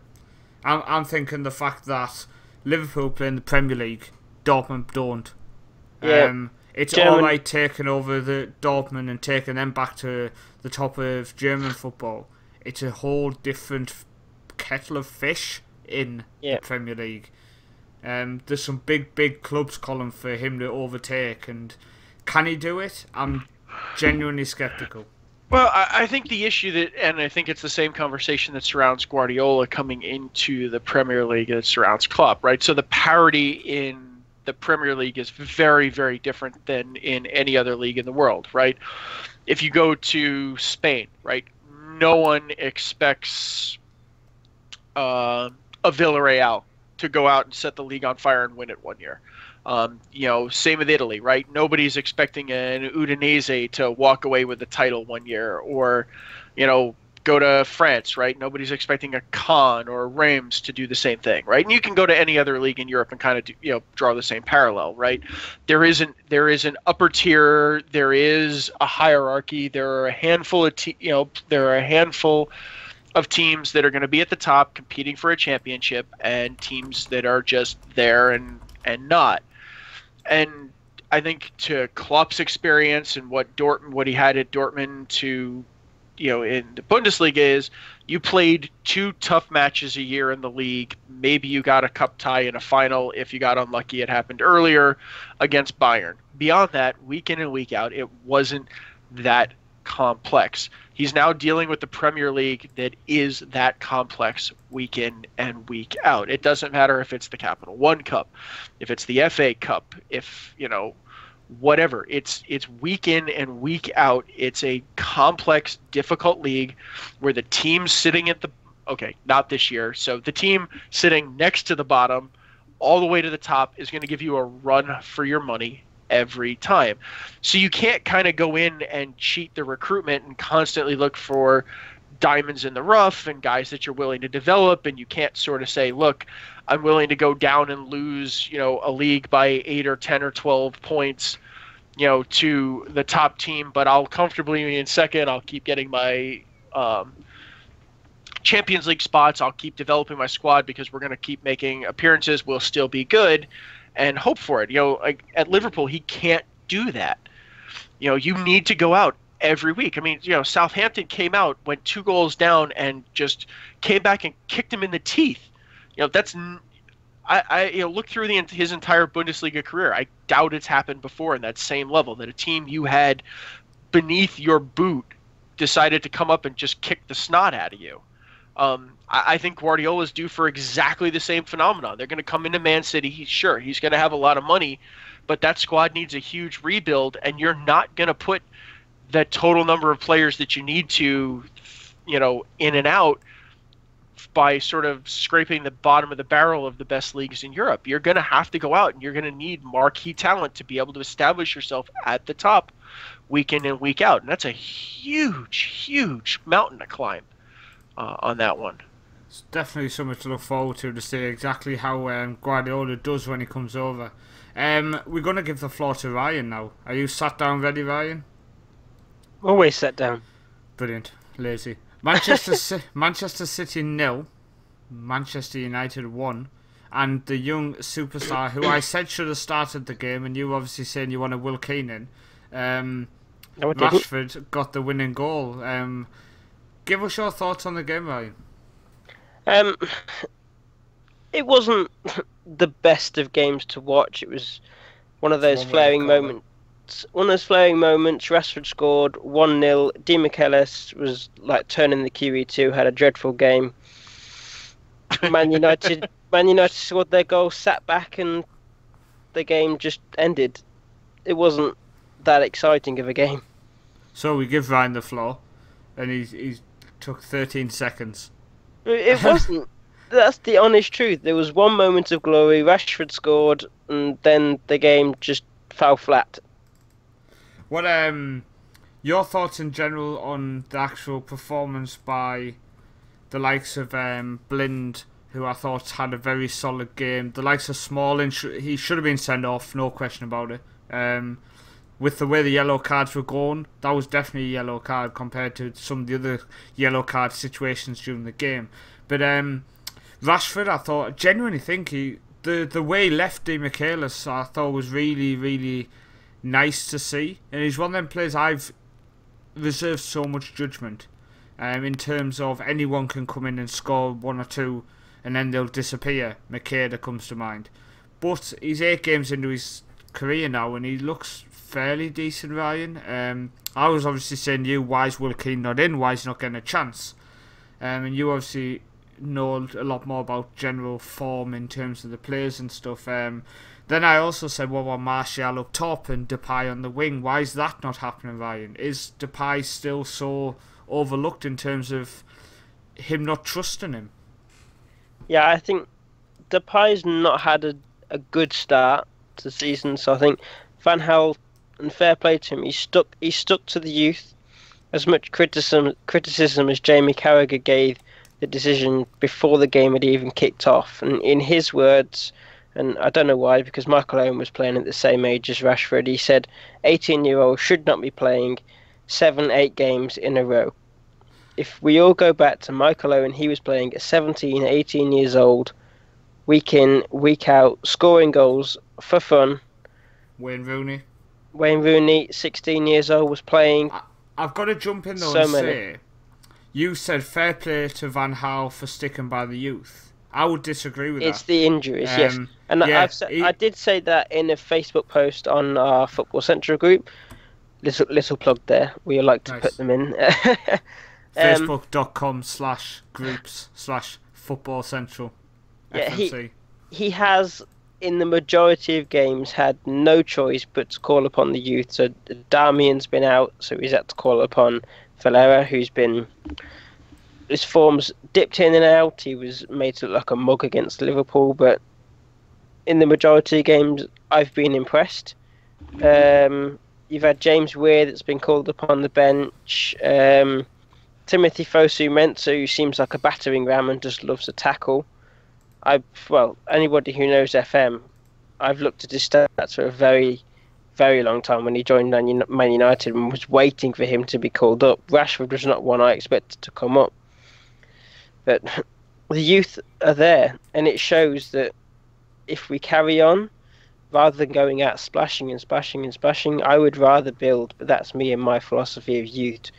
I'm thinking the fact that Liverpool play in the Premier League, Dortmund don't. Yeah. It's alright taking over the Dortmund and taking them back to the top of German football. It's a whole different kettle of fish in the Premier League. There's some big clubs calling for him to overtake, and can he do it? I'm genuinely sceptical. Well, I think the issue and I think it's the same conversation that surrounds Guardiola coming into the Premier League that surrounds Klopp, right? So the parity in the Premier League is very, very different than in any other league in the world, right? If you go to Spain, right, no one expects a Villarreal to go out and set the league on fire and win it one year. Same with Italy, right? Nobody's expecting an Udinese to walk away with the title one year, or, go to France, right? Nobody's expecting a Caen or a Reims to do the same thing, right? And you can go to any other league in Europe and kind of draw the same parallel, right? There is an upper tier, there is a hierarchy, there are a handful of teams that are going to be at the top competing for a championship, and teams that are just there and not. And I think to Klopp's experience and what he had at Dortmund to, in the Bundesliga is, you played 2 tough matches a year in the league. Maybe you got a cup tie in a final. If you got unlucky, it happened earlier against Bayern. Beyond that, week in and week out, it wasn't that complex. He's now dealing with the Premier League that is that complex week in and week out. It doesn't matter if it's the Capital One Cup, if it's the FA Cup, if, whatever. It's week in and week out. It's a complex, difficult league where the team sitting at not this year. So the team sitting next to the bottom all the way to the top is going to give you a run for your money every time. So you can't kind of go in and cheat the recruitment and constantly look for diamonds in the rough and guys that you're willing to develop, and you can't sort of say, look, I'm willing to go down and lose, a league by 8 or 10 or 12 points, to the top team, but I'll comfortably be in second. I'll keep getting my Champions League spots. I'll keep developing my squad because we're going to keep making appearances. We'll still be good and hope for it. Like at Liverpool, he can't do that. You need to go out every week. I mean, Southampton came out, went 2 goals down, and just came back and kicked him in the teeth. That's I look through his entire Bundesliga career. I doubt it's happened before in that same level, that a team you had beneath your boot decided to come up and just kick the snot out of you. I think Guardiola's due for exactly the same phenomenon. They're going to come into Man City. He's going to have a lot of money, but that squad needs a huge rebuild, and you're not going to put the total number of players that you need to, in and out by sort of scraping the bottom of the barrel of the best leagues in Europe. You're going to have to go out, and you're going to need marquee talent to be able to establish yourself at the top week in and week out. And that's a huge, huge mountain to climb on that one. It's definitely something to look forward to see exactly how Guardiola does when he comes over. We're going to give the floor to Ryan now. Are you sat down ready, Ryan? Always sat down. Brilliant. Lazy. Manchester City 0, Manchester United 1, and the young superstar who I said should have started the game, and you obviously saying you wanted Will Keenan, Rashford got the winning goal. Give us your thoughts on the game, Ryan. It wasn't the best of games to watch. It was one of those flaring moments. Rashford scored 1-0. Di Michelis was like turning the QE2. Had a dreadful game. Man United scored their goal, sat back, and the game just ended. It wasn't that exciting of a game. So we give Ryan the floor, and he took 13 seconds. It wasn't. That's the honest truth. There was one moment of glory. Rashford scored, and then the game just fell flat. What your thoughts in general on the actual performance by the likes of Blind, who I thought had a very solid game. The likes of Smalling, he should have been sent off, no question about it. With the way the yellow cards were going, that was definitely a yellow card compared to some of the other yellow card situations during the game. But Rashford, I genuinely think the way he left Di Michelis, I thought was really, really nice to see. And he's one of them players I've reserved so much judgment. In terms of anyone can come in and score one or two and then they'll disappear. Makeda comes to mind. But he's 8 games into his career now and he looks fairly decent, Ryan. I was obviously saying to you, why is Will Keane not in? Why is he not getting a chance? And you obviously know a lot more about general form in terms of the players and stuff. Then I also said, well, Martial up top and Depay on the wing. Why is that not happening, Ryan? Is Depay still so overlooked in terms of him not trusting him? Yeah, I think Depay's not had a good start to the season, so I think Van Gaal, and fair play to him, he stuck to the youth. As much criticism as Jamie Carragher gave the decision before the game had even kicked off, and in his words, and I don't know why, because Michael Owen was playing at the same age as Rashford, he said 18-year-olds should not be playing 7-8 games in a row. If we all go back to Michael Owen, he was playing at 17, 18 years old, week in, week out, scoring goals for fun. Wayne Rooney, 16 years old, was playing. I've got to jump in though and say, you said fair play to Van Gaal for sticking by the youth. I would disagree with that. It's the injuries, yes. And yeah, I did say that in a Facebook post on our Football Central group. Little plug there. We like to put them in. Facebook.com/groups/Football Central. Yeah, he has, in the majority of games, had no choice but to call upon the youth. So Darmian's been out, so he's had to call upon Valera, who's been... His form's dipped in and out. He was made to look like a mug against Liverpool, but in the majority of games, I've been impressed. You've had James Weir that's been called upon the bench. Timothy Fosu-Mensah, who seems like a battering ram and just loves a tackle. Anybody who knows FM, I've looked at his stats for a very, very long time when he joined Man United and was waiting for him to be called up. Rashford was not one I expected to come up. But the youth are there, and it shows that if we carry on, rather than going out splashing, I would rather build, but that's me and my philosophy of youth.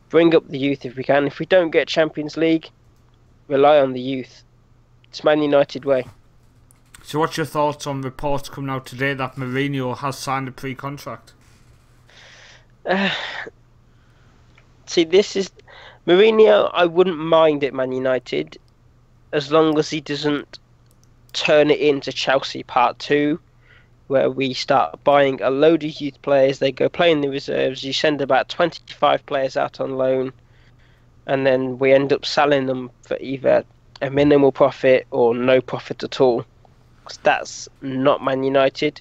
Bring up the youth if we can. If we don't get Champions League, rely on the youth. It's Man United way. So what's your thoughts on reports coming out today that Mourinho has signed a pre-contract? This is... Mourinho, I wouldn't mind at Man United as long as he doesn't turn it into Chelsea Part 2, where we start buying a load of youth players, they go play in the reserves, you send about 25 players out on loan, and then we end up selling them for either a minimal profit or no profit at all. That's not Man United.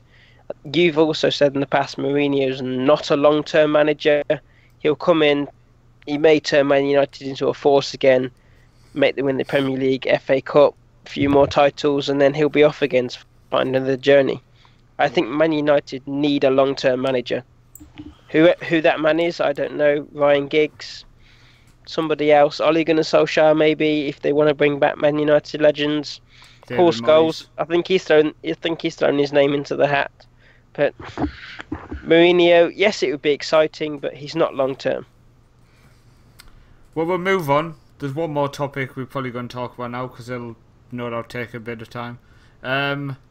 You've also said in the past Mourinho's not a long-term manager. He'll come in, he may turn Man United into a force again, make them win the Premier League, FA Cup, a few more titles, and then he'll be off again to find another journey. I think Man United need a long-term manager. Who that man is, I don't know. Ryan Giggs, somebody else, Ole Gunnar Solskjaer maybe, if they want to bring back Man United legends. Paul Scholes, I think he's thrown his name into the hat. But Mourinho, yes, it would be exciting, but he's not long-term. Well, we'll move on. There's one more topic we're probably going to talk about now because it'll no doubt take a bit of time.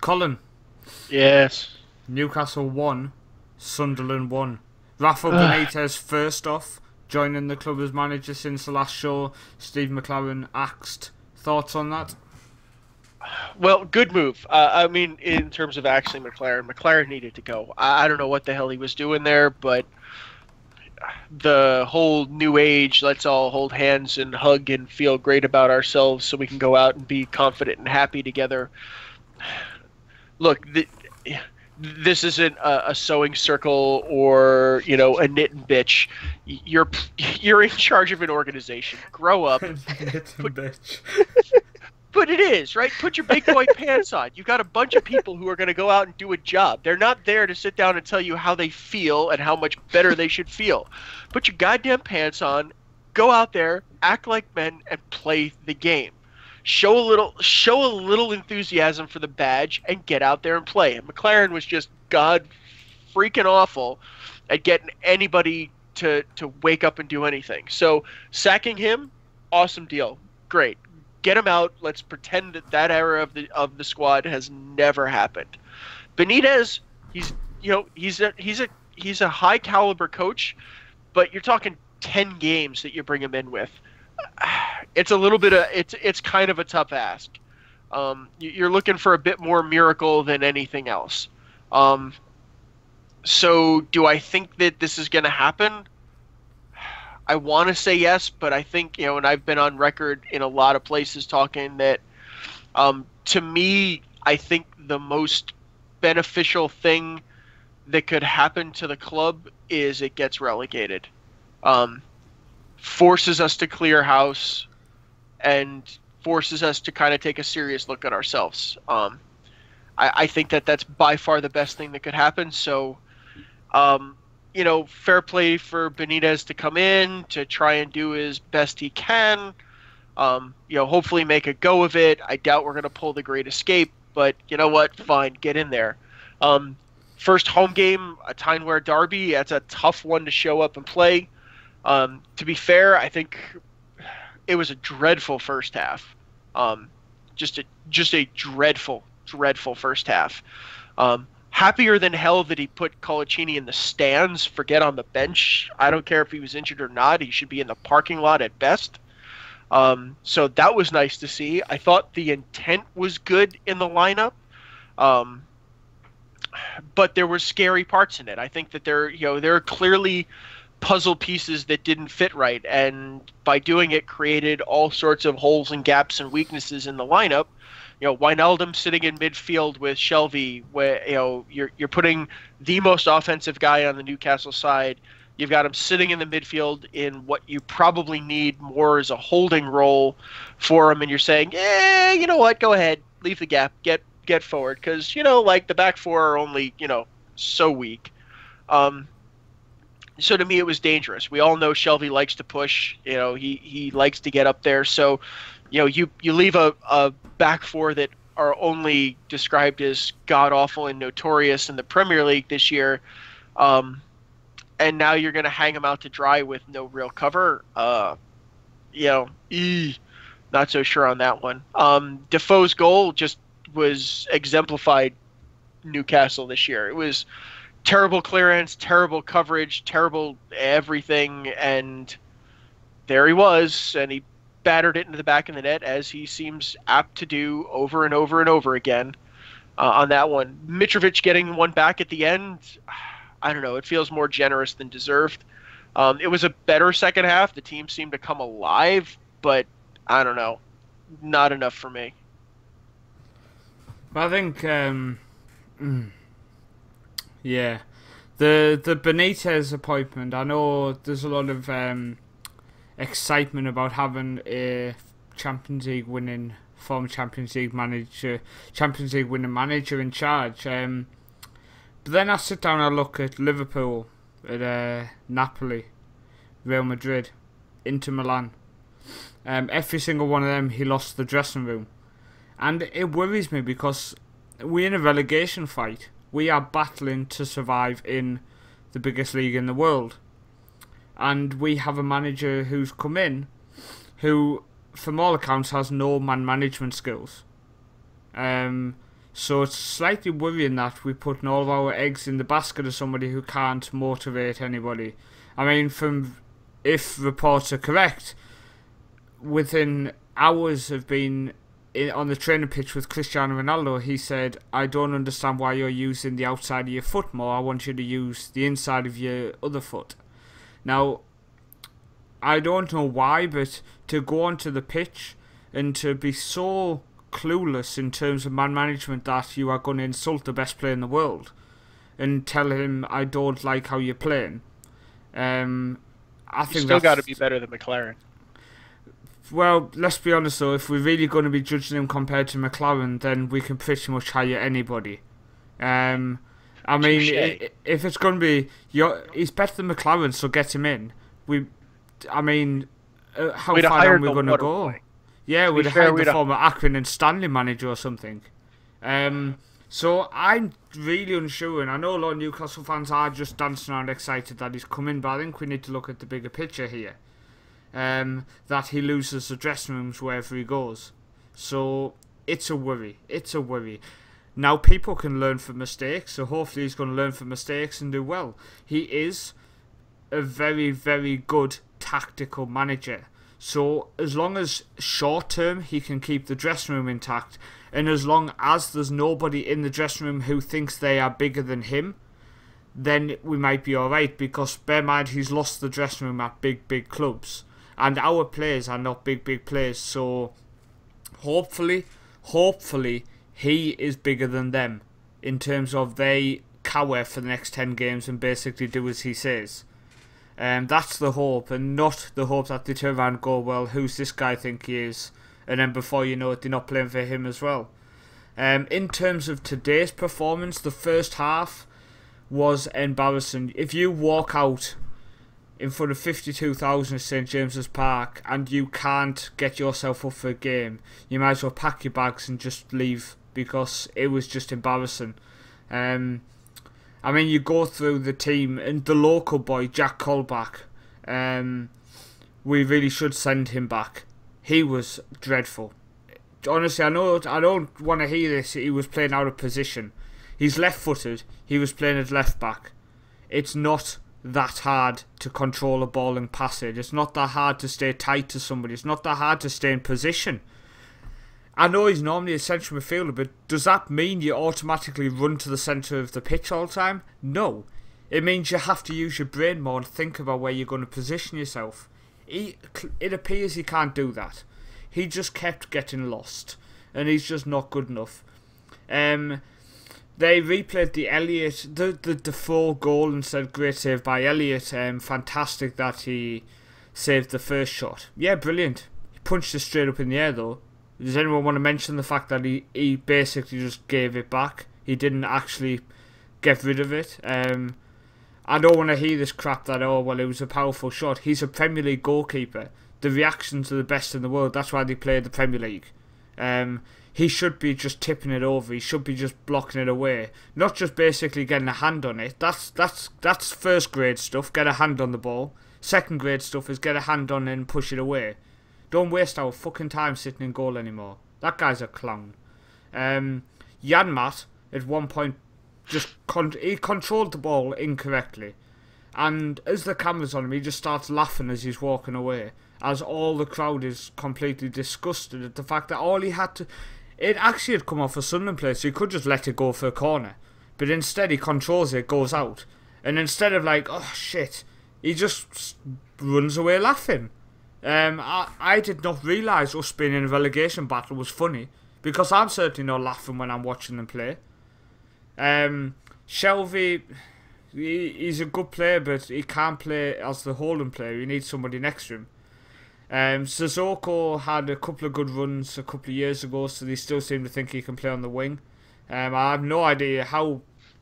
Colin. Yes. Newcastle 1, Sunderland 1. Rafa Benitez first off, joining the club as manager since the last show. Steve McLaren axed. Thoughts on that? Well, good move. I mean, in terms of axing McLaren needed to go. I don't know what the hell he was doing there, but the whole new age, let's all hold hands and hug and feel great about ourselves so we can go out and be confident and happy together. Look, this isn't a sewing circle or, you know, a knitting bitch. You're in charge of an organization. Grow up. Bitch. But it is, right? Put your big boy pants on. You've got a bunch of people who are going to go out and do a job. They're not there to sit down and tell you how they feel and how much better they should feel. Put your goddamn pants on, go out there, act like men, and play the game. Show a little enthusiasm for the badge and get out there and play. And McLaren was just god freaking awful at getting anybody to wake up and do anything. So sacking him, awesome deal. Great. Get him out. Let's pretend that era of the squad has never happened. Benitez, he's a high caliber coach, but you're talking 10 games that you bring him in with. It's a little bit of it's kind of a tough ask. You're looking for a bit more miracle than anything else. So do I think that this is going to happen? I want to say yes, but I think, you know, and I've been on record in a lot of places talking that, to me, I think the most beneficial thing that could happen to the club is it gets relegated. Forces us to clear house and forces us to kind of take a serious look at ourselves. I think that that's by far the best thing that could happen. So, you know, fair play for Benitez to come in, to try and do his best he can. You know, hopefully make a go of it. I doubt we're going to pull the Great Escape, but you know what? Fine, get in there. First home game, a Tyne-Wear derby, that's a tough one to show up and play. To be fair, I think it was a dreadful first half. Just a dreadful first half. Happier than hell that he put Colaccini in the stands, forget on the bench. I don't care if he was injured or not. He should be in the parking lot at best. So that was nice to see. I thought the intent was good in the lineup. But there were scary parts in it. I think that there are clearly puzzle pieces that didn't fit right, and by doing it created all sorts of holes and gaps and weaknesses in the lineup. You know, Wijnaldum sitting in midfield with Shelvey, where, you know, you're putting the most offensive guy on the Newcastle side. You've got him sitting in the midfield in what you probably need more as a holding role for him, and you're saying, you know what, go ahead, leave the gap, get forward, because, you know, like, the back four are only, you know, so weak. So to me, it was dangerous. We all know Shelvey likes to push. You know, he likes to get up there. So, you know, you leave a back four that are only described as god-awful and notorious in the Premier League this year, and now you're going to hang them out to dry with no real cover. You know, not so sure on that one. Defoe's goal just was exemplified Newcastle this year. It was terrible clearance, terrible coverage, terrible everything, and there he was, and he battered it into the back of the net, as he seems apt to do over and over and over again on that one. Mitrovic getting one back at the end, I don't know, it feels more generous than deserved. It was a better second half. The team seemed to come alive, but I don't know, not enough for me. I think, yeah, the Benitez appointment, I know there's a lot of excitement about having a former Champions League winning manager in charge. But then I sit down and I look at Liverpool, at Napoli, Real Madrid, Inter Milan. Every single one of them, he lost the dressing room. And it worries me because we're in a relegation fight. We are battling to survive in the biggest league in the world. And we have a manager who's come in who, from all accounts, has no man management skills. So it's slightly worrying that we're putting all of our eggs in the basket of somebody who can't motivate anybody. I mean, if reports are correct, within hours of being on the training pitch with Cristiano Ronaldo, he said, "I don't understand why you're using the outside of your foot more. I want you to use the inside of your other foot." Now, I don't know why, but to go onto the pitch and to be so clueless in terms of man management that you are going to insult the best player in the world and tell him, "I don't like how you're playing." I think you still got to be better than McLaren. Well, let's be honest though, if we're really going to be judging him compared to McLaren, then we can pretty much hire anybody. I mean, if it's going to be, he's better than McLaren, so get him in. How far down we're going to go? Yeah, we'd have hired the former Akron and Stanley manager or something. So I'm really unsure, and I know a lot of Newcastle fans are just dancing around excited that he's coming, but I think we need to look at the bigger picture here. That he loses the dressing rooms wherever he goes. So it's a worry. It's a worry. Now people can learn from mistakes, so hopefully he's going to learn from mistakes and do well. He is a very, very good tactical manager. So as long as short term he can keep the dressing room intact, and as long as there's nobody in the dressing room who thinks they are bigger than him, then we might be alright, because bear in mind he's lost the dressing room at big clubs. And our players are not big players, so hopefully he is bigger than them in terms of they cower for the next 10 games and basically do as he says. That's the hope, and not the hope that they turn around and go, "Well, who's this guy think he is?" And then before you know it, they're not playing for him as well. In terms of today's performance, the first half was embarrassing. If you walk out in front of 52,000 at St James's Park and you can't get yourself up for a game, you might as well pack your bags and just leave, because it was just embarrassing. I mean, you go through the team, and the local boy, Jack Colback, we really should send him back. He was dreadful. Honestly, I don't want to hear this. He was playing out of position. He's left-footed. He was playing as left-back. It's not that hard to control a ball and pass it. It's not that hard to stay tight to somebody. It's not that hard to stay in position. I know he's normally a central midfielder, but does that mean you automatically run to the centre of the pitch all the time? No. It means you have to use your brain more and think about where you're going to position yourself. It appears he can't do that. He just kept getting lost, and he's just not good enough. They replayed the Elliott, the Defoe goal, and said great save by Elliott. Fantastic that he saved the first shot. Yeah, brilliant. He punched it straight up in the air though. Does anyone want to mention the fact that he basically just gave it back? He didn't actually get rid of it. I don't want to hear this crap that, "Oh, well, it was a powerful shot." He's a Premier League goalkeeper. The reactions are the best in the world. That's why they play the Premier League. He should be just tipping it over. He should be just blocking it away, not just basically getting a hand on it. That's first grade stuff. Get a hand on the ball. Second grade stuff is get a hand on it and push it away. Don't waste our fucking time sitting in goal anymore. That guy's a clown. Janmat at one point just he controlled the ball incorrectly, and as the camera's on him, he just starts laughing as he's walking away, as all the crowd is completely disgusted at the fact that all he had to... It actually had come off a Sunderland player, so he could just let it go for a corner. But instead he controls it, goes out. And instead of like, "Oh shit," he just runs away laughing. I did not realise us being in a relegation battle was funny, because I'm certainly not laughing when I'm watching them play. Shelvey, he's a good player, but he can't play as the holding player. He needs somebody next to him. Sissoko had a couple of good runs a couple of years ago, so they still seem to think he can play on the wing. I have no idea how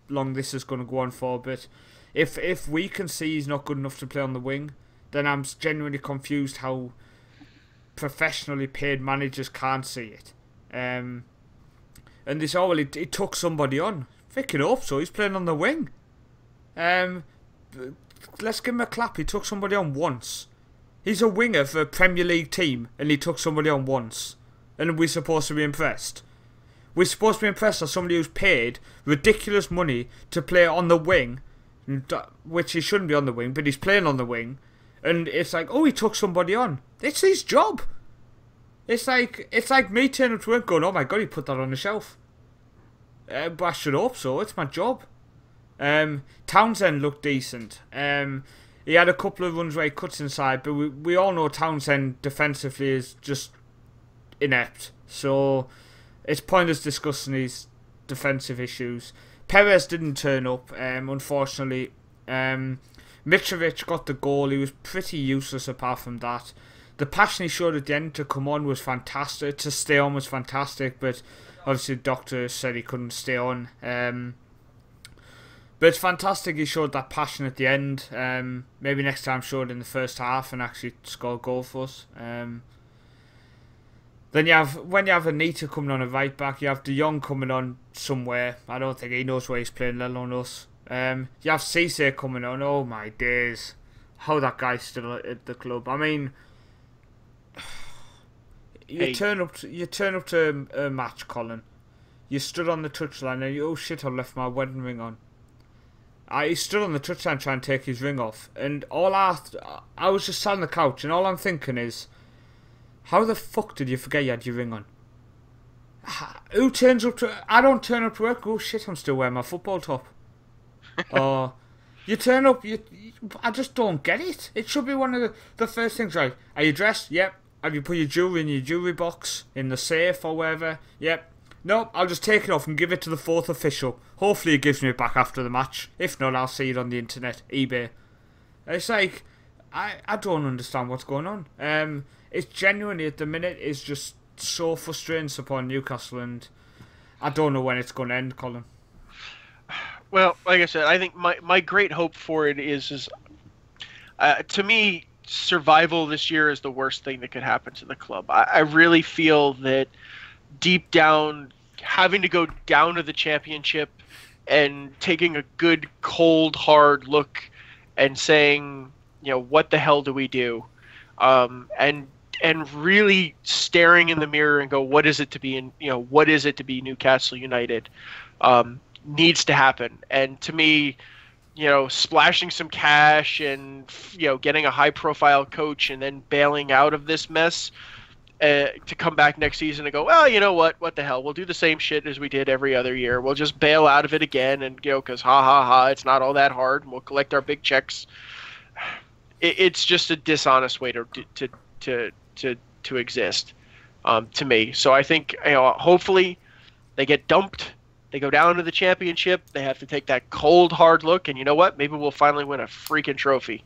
long this is going to go on for, but if we can see he's not good enough to play on the wing, then I'm genuinely confused how professionally paid managers can't see it. And they say, oh, well, he took somebody on. Freaking hope so, he's playing on the wing. Let's give him a clap, he took somebody on once. He's a winger for a Premier League team, and he took somebody on once. And we're supposed to be impressed. We're supposed to be impressed as somebody who's paid ridiculous money to play on the wing, which he shouldn't be on the wing, but he's playing on the wing. And it's like, oh, he took somebody on. It's his job. It's like me turning up to work going, oh my god, he put that on the shelf. But I should hope so. It's my job. Townsend looked decent. He had a couple of runs where he cuts inside, but we all know Townsend defensively is just inept. So it's pointless discussing his defensive issues. Perez didn't turn up, unfortunately. Mitrovic got the goal. He was pretty useless apart from that. The passion he showed at the end to come on was fantastic. To stay on was fantastic, but obviously the doctor said he couldn't stay on. But it's fantastic he showed that passion at the end. Maybe next time show it in the first half and actually score a goal for us. Then when you have Anita coming on a right back, you have De Jong coming on somewhere. I don't think he knows where he's playing, let alone us. You have Cisse coming on. Oh my days, how that guy's still at the club. I mean, you turn up to a match, Colin. You stood on the touchline and you, oh shit, I left my wedding ring on. He stood on the touchline trying to take his ring off, and I was just sat on the couch, and all I'm thinking is, how the fuck did you forget you had your ring on? Who turns up to... I don't turn up to work. Oh shit, I'm still wearing my football top. Or you turn up, I just don't get it. It should be one of the first things, right? Are you dressed? Yep. Have you put your jewellery in your jewellery box, in the safe or wherever? Yep. Nope, I'll just take it off and give it to the fourth official. Hopefully he gives me it back after the match. If not, I'll see it on the internet, eBay. It's like, I don't understand what's going on. It's genuinely, at the minute, is just so frustrating supporting Newcastle, and I don't know when it's going to end, Colin. Well, like I said, I think my great hope for it is to me, survival this year is the worst thing that could happen to the club. I really feel that deep down, having to go down to the championship and taking a good, cold, hard look and saying, you know, what the hell do we do? And really staring in the mirror and go, what is it to be what is it to be Newcastle United? Needs to happen. And to me, splashing some cash and, getting a high profile coach and then bailing out of this mess to come back next season and go, well, you know what the hell, we'll do the same shit as we did every other year. We'll just bail out of it again and, because it's not all that hard, and we'll collect our big checks. It's just a dishonest way to exist, to me. So I think, hopefully they get dumped. They go down to the championship. They have to take that cold, hard look, and you know what? Maybe we'll finally win a freaking trophy.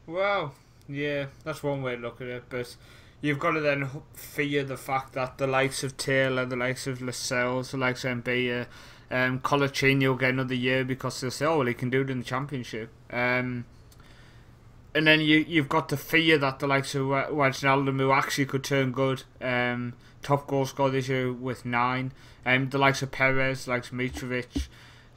Well, yeah, that's one way to look at it, but you've got to then fear the fact that the likes of Taylor, the likes of Lascelles, the likes of Mbia, Colaccini will get another year because they'll say, oh, well, he can do it in the championship. And then you've got the fear that the likes of Wijnaldum, who actually could turn good, top goal scorer this year with 9, the likes of Perez, the likes of Mitrovic,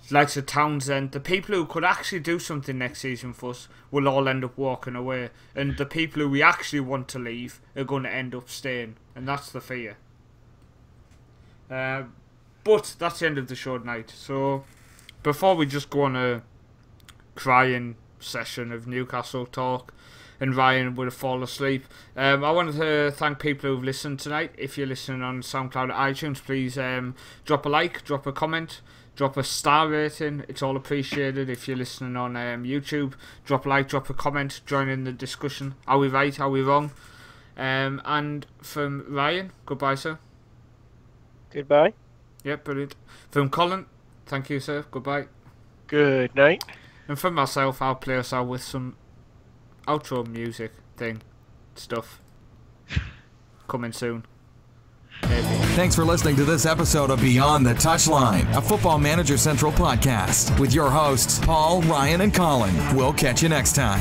the likes of Townsend, the people who could actually do something next season for us will all end up walking away, and the people who we actually want to leave are going to end up staying, and that's the fear. But that's the end of the show tonight. So before we just go on a crying session of Newcastle talk and Ryan would have fallen asleep, I wanted to thank people who've listened tonight. If you're listening on SoundCloud or iTunes, please drop a like, drop a comment, drop a star rating. It's all appreciated. If you're listening on YouTube, drop a like, drop a comment, join in the discussion. Are we right, are we wrong? And from Ryan, goodbye, sir. Goodbye. Yep, brilliant. From Colin, thank you, sir. Goodbye. Good night. And for myself, I'll play us out with some outro music thing. stuff coming soon. Maybe. Thanks for listening to this episode of Beyond the Touchline, a Football Manager Central podcast with your hosts, Paul, Ryan, and Colin. We'll catch you next time.